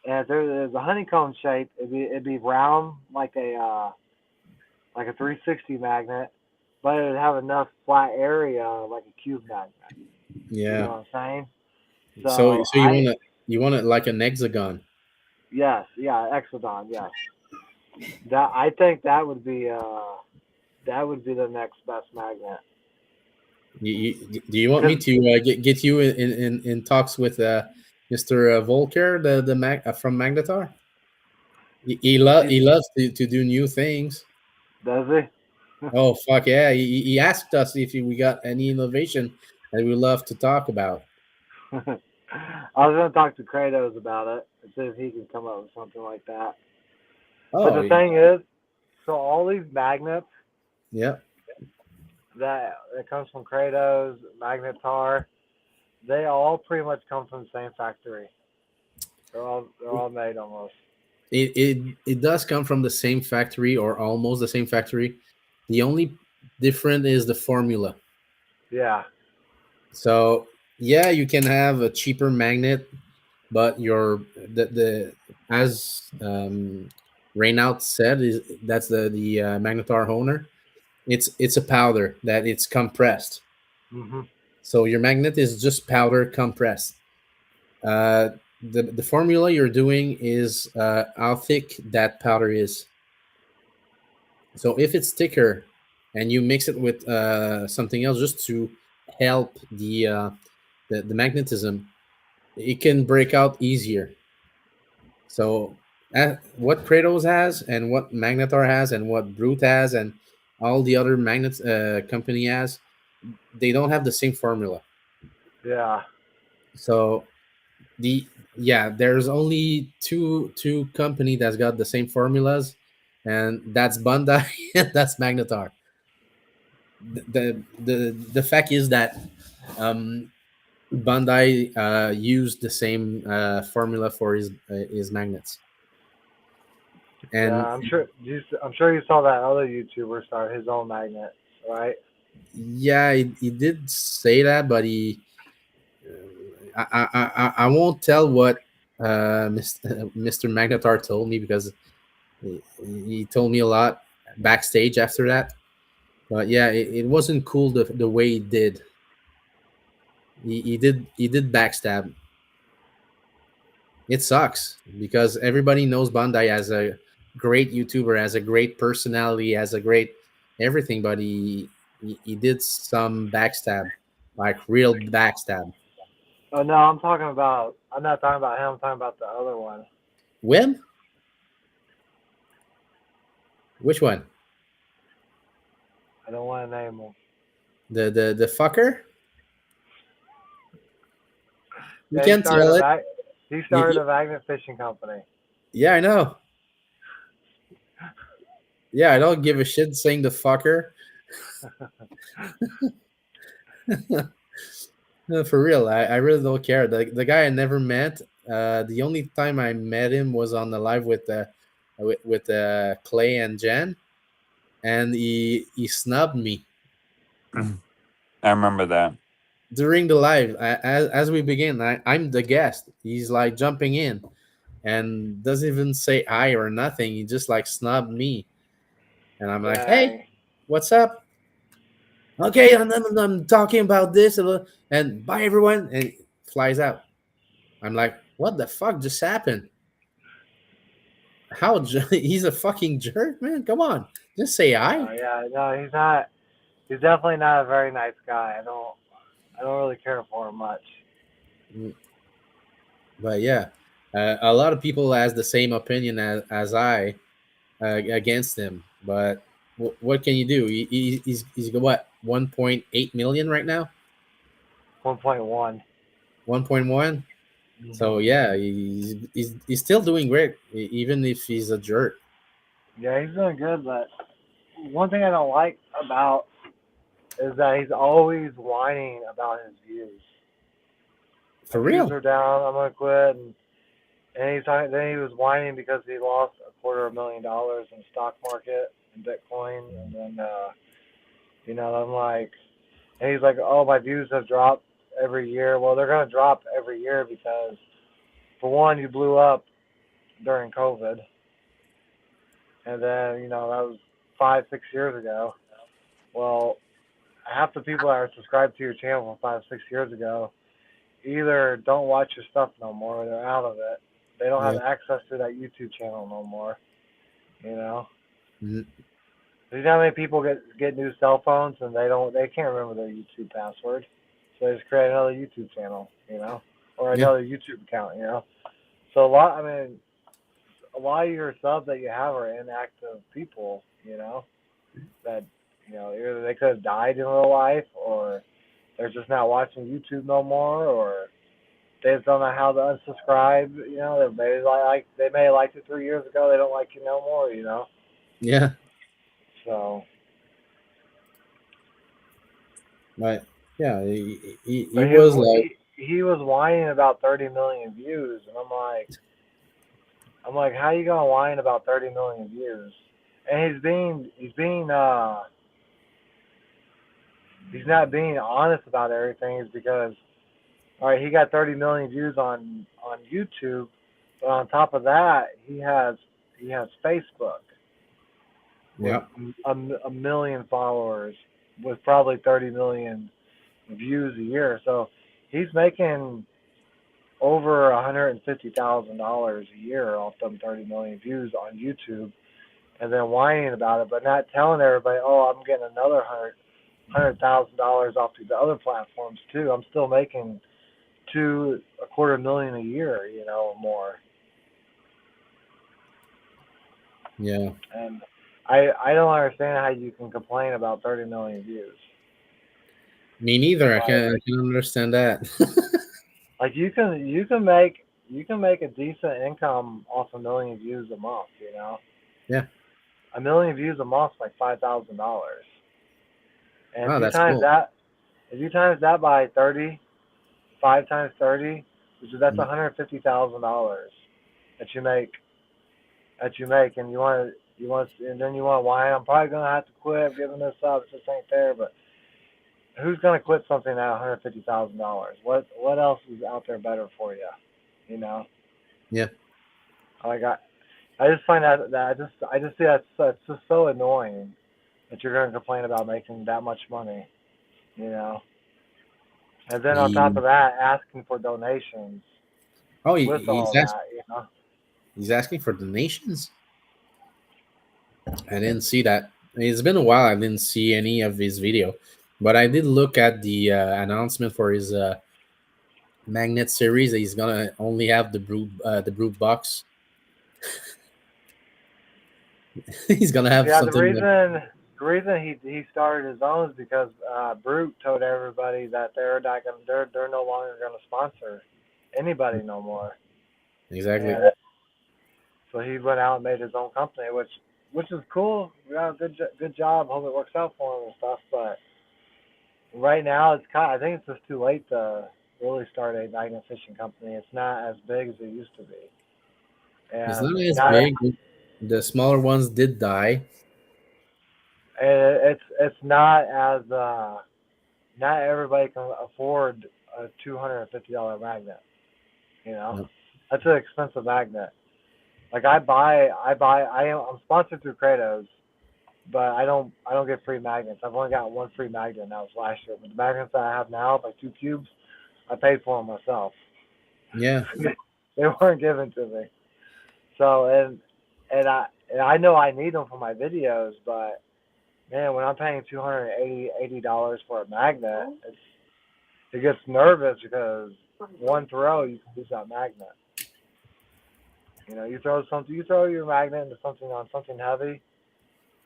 And if there's a honeycomb shape, it'd be round like a 360 magnet, but it would have enough flat area like a cube magnet. You Yeah. know what I'm saying? So So so you want it like an hexagon. yes, yeah, Exodon, yes. That I think that would be the next best magnet. Do you want me Cause to get you in talks with Mr. Volker, the from Magnetar? he He loves to do new things. does he? Oh fuck yeah! He asked us if we got any innovation that we love to talk about. I was gonna talk to Kratos about it and see if he can come up with something like that. But Oh the thing is, so all these magnets yeah, that comes from Kratos, Magnetar, they all pretty much come from the same factory. They're all made almost. it does come from the same factory or almost the same factory. The only different is the formula. Yeah. So yeah, you can have a cheaper magnet, but the as Raynaud said, is that's the Magnetar owner. It's a powder that it's compressed. Mhm. So your magnet is just powder compressed. Uh, the formula you're doing is how thick that powder is. So if it's thicker, and you mix it with something else just to help the magnetism, it can break out easier. So what Kratos has, and what Magnetar has, and what Brute has, and all the other magnets company has, they don't have the same formula. Yeah. So the yeah, there's only two company that's got the same formulas, and that's Bandai and that's Magnetar. The fact is that um, Bandai used the same formula for his magnets, Yeah. and I'm sure you saw that other YouTuber start his own magnet, right? yeah, he did say that, but I won't tell what Mr. Magnetar told me, because he told me a lot backstage after that. But yeah, it wasn't cool the way he did. He did backstab. It sucks because everybody knows Bandai as a great YouTuber, as a great personality, as a great everything, but he did some backstab, like real backstab. Oh no, I'm talking about. I'm not talking about him. I'm talking about the other one. When? Which one? I don't want to name him. The fucker? You Yeah, he can started tell a it. mag. He You, started you- a magnet fishing company. yeah, I know. Yeah, I don't give a shit saying the fucker. No, for real, I really don't care. The guy I never met. The only time I met him was on the live with Clay and Jen, and he snubbed me I remember that. during the live. As we begin, I'm the guest. He's like jumping in and doesn't even say hi or nothing. He just like snubbed me, and I'm like, "Hey, Dang. what's up?" Okay, I'm talking about this, and bye everyone, and flies out. I'm like, what the fuck just happened? He's a fucking jerk, man. Come on, just say hi. Yeah, no, he's not. He's definitely not a very nice guy. I don't really care for him much. Mm, But yeah, a lot of people has the same opinion as I against him. But what can you do? He's got what 1.8 million right now, 1.1. 1.1. So Mhm. yeah, he's still doing great, even if he's a jerk. Yeah, he's doing good, but one thing I don't like about is that he's always whining about his views. My For views real. are down. I'm gonna quit, and he's talking, then he was whining because he lost $250,000 in the stock market and Bitcoin, and then I'm like, and he's like, oh, my views have dropped every year. Well, they're gonna drop every year because for one, you blew up during COVID, and then that was 5 6 years ago. Well, half the people that are subscribed to your channel from 5 6 years ago either don't watch your stuff no more or they're out of it. They don't have Yeah. access to that YouTube channel no more. You know, Mm, you know how many people get new cell phones and they can't remember their YouTube password, so they just create another YouTube channel. Or Yeah. another YouTube account. So a lot of your subs that you have are inactive people. That either they could have died in real life or they're just not watching YouTube no more, or they just don't know how to unsubscribe. They may have liked it 3 years ago. They don't like it no more. Yeah. So, But yeah, he but was like, he was whining about 30 million views, and I'm like, I'm like, how you gonna whine about 30 million views? And he's not being honest about everything. Is because all right, he got 30 million views on YouTube, but on top of that, he has Facebook with Yeah. a million followers with probably 30 million views a year. So he's making over $150,000 a year off them 30 million views on YouTube, and then whining about it, but not telling everybody, oh, I'm getting another $100,000 off these other platforms too. I'm still making a quarter million a year, or more. Yeah. And I don't understand how you can complain about 30 million views. Me neither. I Like can understand that. like you can make a decent income off a million views a month. Yeah. A million views a month is like $5,000. And Oh, that's cool. if you times that by 30, 5 times 30, that's Mm. $150,000 that you make, and and then you want to whine. I'm probably gonna have to quit. I'm giving this up. It just ain't fair. But who's gonna quit something at $150,000? What else is out there better for you? You know, Yeah. like I just find that I just see that's just so annoying that you're gonna complain about making that much money. You know, and then on top He, of that, asking for donations oh, with he's all asking. that. He's asking for donations. I didn't see that. It's been a while. I didn't see any of his video, but I did look at the announcement for his magnet series. He's gonna only have the brute box. He's gonna have Yeah, the something like, reason he started his own is because Brute told everybody that they're no longer gonna sponsor anybody no more, exactly. and so he went out and made his own company, which is cool. Yeah, good job. Hope it works out for him and stuff. But right now, I think it's just too late to really start a magnet fishing company. It's not as big as it used to be, It's and not as not big. The smaller ones did die. it's not as not everybody can afford a $250 magnet. You know, No. that's an expensive magnet. Like I'm sponsored through Kratos, but I don't get free magnets. I've only got one free magnet, and that was last year. But the magnets that I have now, like 2 cubes, I paid for them myself. Yeah. They weren't given to me. So and I know I need them for my videos, but man, when I'm paying $280 for a magnet, it gets nervous because one throw you can lose that magnet. You throw your magnet into something on something heavy,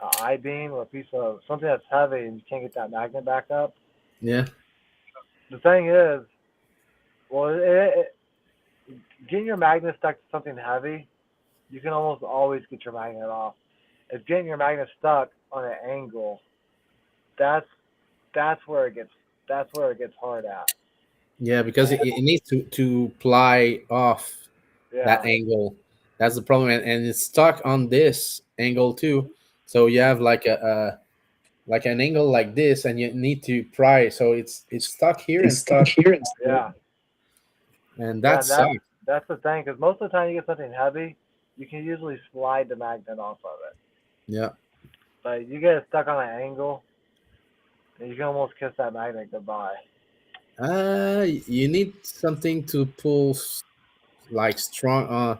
an I beam or a piece of something that's heavy, and you can't get that magnet back up. Yeah. The thing is, well, getting your magnet stuck to something heavy, you can almost always get your magnet off. It's getting your magnet stuck on an angle. That's that's where it gets hard at. Yeah, because And it needs to ply off that yeah, angle. That's the problem, and it's stuck on this angle too. So you have like an angle like this, and you need to pry. So it's stuck here and stuck, yeah, and yeah. that And that's sucks. that's the thing, because most of the time you get something heavy, you can usually slide the magnet off of it. Yeah. But you get it stuck on an angle, and you can almost kiss that magnet goodbye. You need something to pull like strong,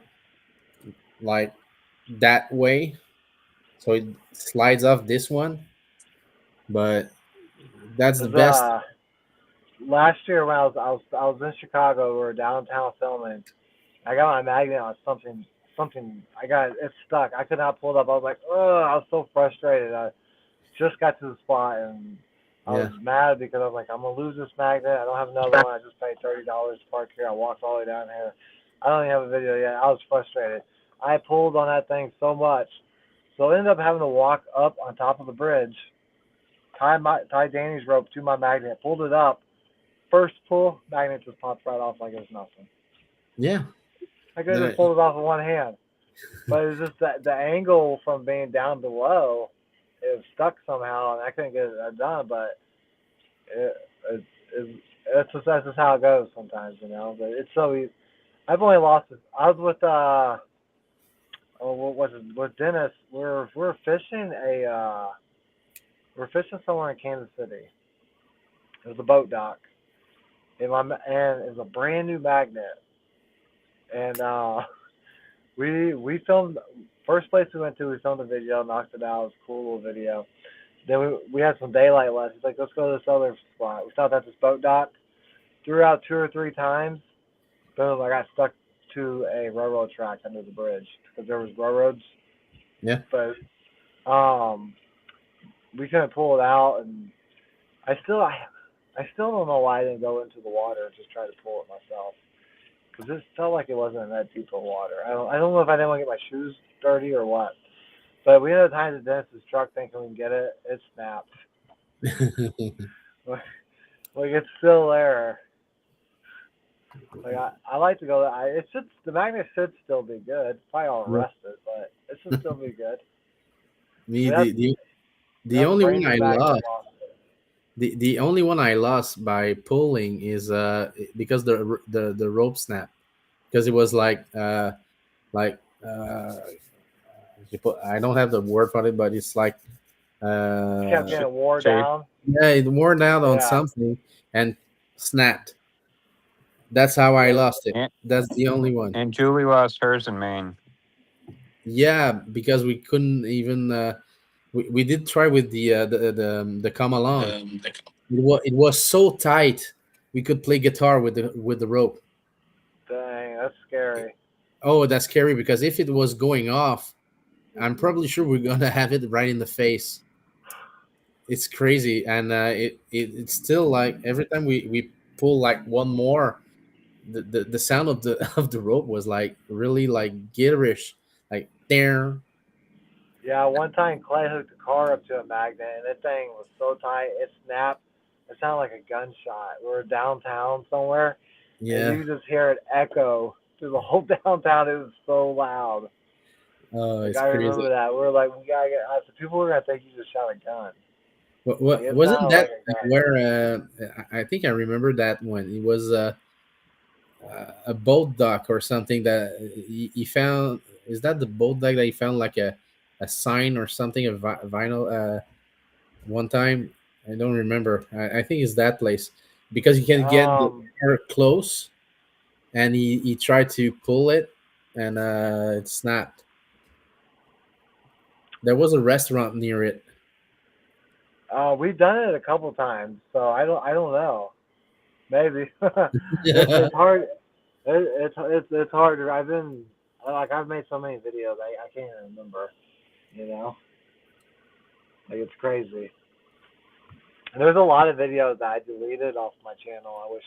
like that way, so it slides off this one. But that's the Cause best. last year when I was in Chicago, we were downtown filming. I got my magnet on something. I got it stuck. I could not pull it up. I was like, oh, I was so frustrated. I just got to the spot, and I was Yeah. mad because I was like, I'm gonna lose this magnet. I don't have another one. I just paid $30 to park here. I walked all the way down here. I don't even have a video yet. I was frustrated. I pulled on that thing so much, so I ended up having to walk up on top of the bridge, tie Danny's rope to my magnet, pulled it up. First pull, magnet just popped right off like it was nothing. Yeah. I could have No, just pulled it off with one hand. but it's just that the angle from being down below is stuck somehow, and I couldn't get it done. But it, it, it that's just how it goes sometimes, you know. But it's so easy. I've only lost it. I was with what was it with Dennis? We're fishing we're fishing somewhere in Kansas City. It was a boat dock, and it was a brand new magnet, and we filmed first place we went to. We filmed a video, knocked it out. It was a cool little video. Then we had some daylight left. He's like, let's go to this other spot. We stopped at this boat dock. Threw out 2 or 3 times. Boom! I got stuck to a railroad track under the bridge because there was railroads, Yeah. but um, we couldn't pull it out, and I still I, I still don't know why I didn't go into the water and just try to pull it myself because it felt like it wasn't in that deep of water. I don't know if I didn't want to get my shoes dirty or what. But we had time to Dennis's truck thinking we can get it. It snapped. Like it's still there. Like I like to go. It should the magnet should still be good. Probably all rusted, but it should still be good. Me, That's the that's a only brand one new I magnet lost. lost. The only one I lost by pulling is because the rope snapped, because it was like I don't have the word for it, but it's like It kept uh getting wore Shape. down. yeah, it worn out on Yeah, something and snapped. That's how I yeah. lost it. And, That's the only one. and Julie lost hers in Maine. Yeah, because we couldn't even we did try with the come along. It was so tight we could play guitar with the rope. Dang, that's scary. Oh, that's scary because if it was going off, I'm probably sure we're gonna have it right in the face. It's crazy, and it's still like every time we pull like one more, the sound of the of the rope was like really like garish, like there. Yeah, one time Clay hooked a car up to a magnet, and that thing was so tight it snapped. It sounded like a gunshot. We were downtown somewhere, and Yeah. you could just hear it echo through the whole downtown. It was so loud. Oh, Like it's I crazy. remember that. We were like, we gotta get. I said, people were gonna think you just shot a gun. Like What it wasn't sounded that like a gun. where I think I remember that one. It was a boat dock or something that he found. Is that the boat dock that he found like a sign or something, a vinyl one time? I don't remember. I think it's that place because you can get the Um, air close, and he tried to pull it, and it snapped. There was a restaurant near it. we've done it a couple times, so I don't know. Maybe Yeah. it's hard. It's hard. I've made so many videos. I can't even remember. You know, like it's crazy. And there's a lot of videos that I deleted off my channel. I wish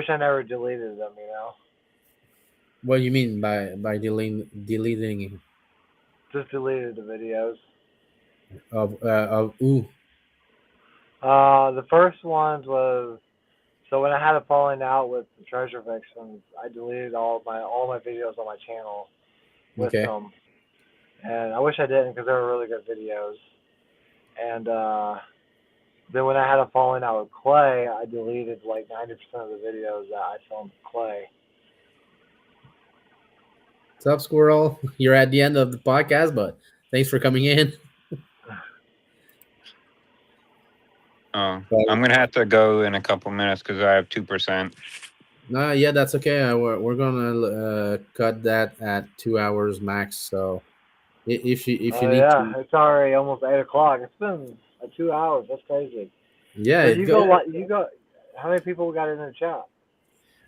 I never deleted them. You know, What do you mean by deleting just deleted the videos. of ooh? The first ones was so when I had a falling out with the treasure vixens, I deleted all my videos on my channel with Okay. them, and I wish I didn't because they were really good videos. And then when I had a falling out with Clay, I deleted like 90% of the videos that I filmed with Clay. What's up, Squirrel? You're at the end of the podcast, but thanks for coming in. Oh, But, I'm gonna have to go in a couple minutes because I have 2%. nah, yeah, that's okay. We're gonna cut that at 2 hours max. So if you Oh need yeah, to, it's already almost 8 o'clock. It's been 2 hours. That's crazy. yeah, So it you go go. what? You go. How many people we got in the chat?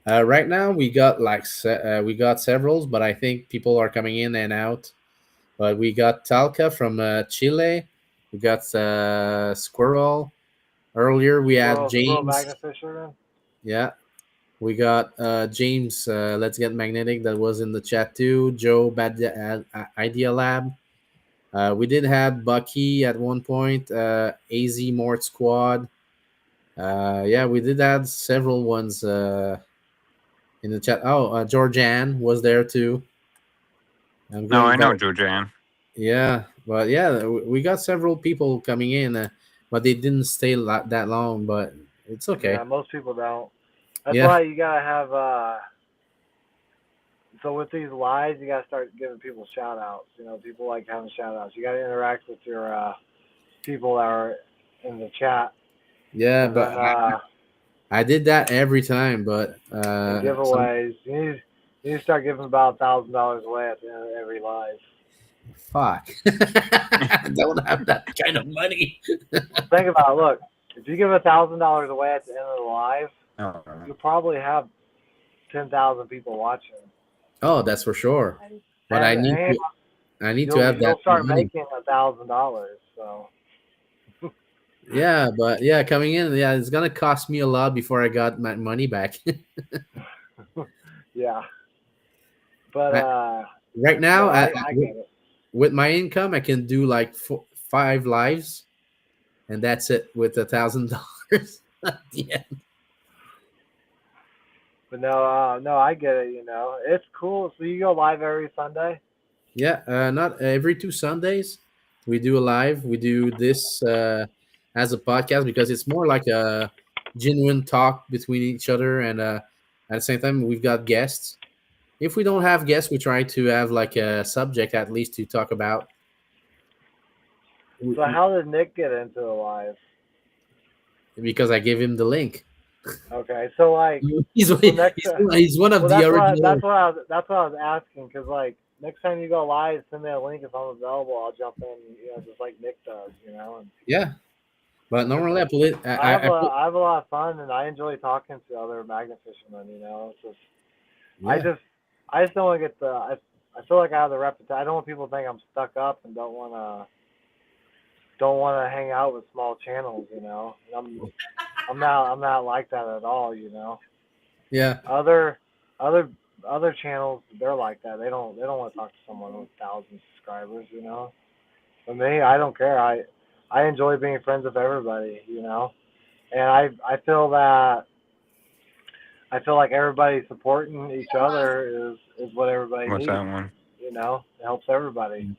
Right now we got like we got several, but I think people are coming in and out. But we got Talca from Chile. We got Squirrel. Earlier we had Squirrel James. Magnet Fisherman. Yeah, we got James. Let's get magnetic. That was in the chat too. Joe Bad Idea Lab. We did have Bucky at one point. Az Mort Squad. Yeah, we did have several ones in the chat. Oh, Georgianne was there too. I'm No, great. I know But Joe Jan. yeah, but yeah, we got several people coming in, but they didn't stay that long. But it's Yeah, okay. most people don't. That's Yeah, why you gotta have. So with these lives, you gotta start giving people shout outs. You know, people like having shout outs. You gotta interact with your people that are in the chat, yeah, and but then I did that every time. But and some giveaways. You need to start giving about $1,000 away at the end of every live. fuck, I don't have that kind of money. Well, think about it. Look, if you give $1,000 away at the end of the live, Oh. you'll probably have 10,000 people watching, Oh, that's for sure. But and I need to have that you'll start money. making $1,000. So Yeah, but yeah, coming in, yeah, it's gonna cost me a lot before I got my money back. yeah, but I, right no, now, I get it. with my income, I can do like 5 lives, and that's it with $1,000 at the end. But no, no, I get it. You know, it's cool. So you go live every Sunday. Yeah, not every 2 Sundays we do a live. We do this as a podcast because it's more like a genuine talk between each other, and at the same time, we've got guests. If we don't have guests, we try to have like a subject at least to talk about. So how did Nick get into the live? Because I gave him the link. Okay, so like, He's so next, he's one of well, the original. that's what I was asking. Cause like next time you go live, send me a link if I'm available. I'll jump in. You know, just like Nick does. You know, and Yeah, but normally I put it. I have a lot of fun, and I enjoy talking to other magnet fishermen. You know, it's just Yeah, I just don't want to get the I feel like I have the reputation. I don't want people to think I'm stuck up and don't want to hang out with small channels. You know, and I'm not like that at all. You know, yeah, other other other channels they're like that. They don't want to talk to someone with 1,000 subscribers. You know, for me, I don't care. I enjoy being friends with everybody. You know, and I feel like everybody supporting each other is what everybody What's needs. that one? You know, it helps everybody.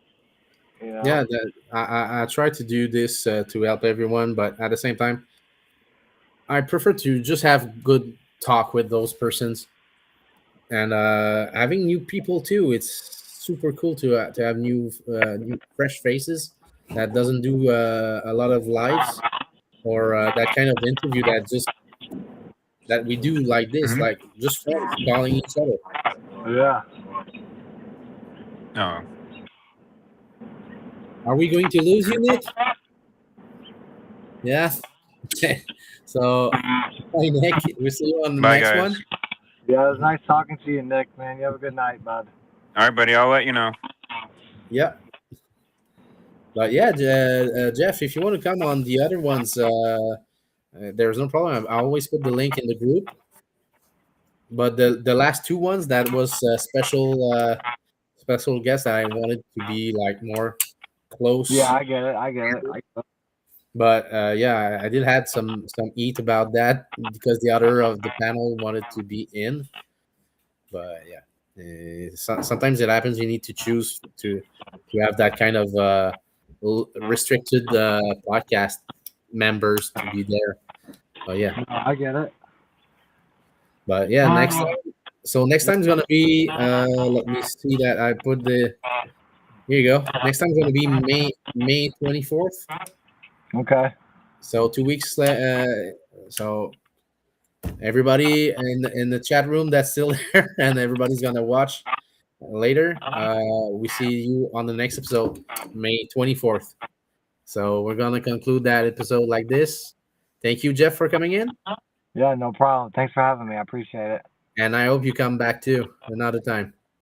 You know. yeah. I try to do this to help everyone, but at the same time, I prefer to just have good talk with those persons, and having new people too. It's super cool to have new fresh faces that doesn't do a lot of lives or that kind of interview that we do like this, Hmm. like just friends calling each other. Yeah. Oh, Are we going to lose you, Nick? Yeah. Okay. So, bye, Nick. We'll see you on the bye, next guys. one. Yeah, it was nice talking to you, Nick, man. You have a good night, bud. All right, buddy. I'll let you know. Yeah. But yeah, Jeff, if you want to come on the other ones, there's no problem. I always put the link in the group. But the last two ones, that was special guest that I wanted to be like more Yeah, close. I get it. I get it. But yeah, I did had some eat about that because the other of the panel wanted to be in. But yeah, sometimes it happens. You need to choose to have that kind of restricted podcast members to be there. But yeah, I get it. but yeah, next time. So next time is gonna be. Let me see that I put the. Here you go. Next time is gonna be May 24th. Okay. So 2 weeks. So everybody in the chat room that's still there, and everybody's gonna watch later. We see you on the next episode, May 24th. So we're gonna conclude that episode like this. Thank you, Jeff, for coming in, Yeah, no problem. Thanks for having me. I appreciate it. and I hope you come back too another time.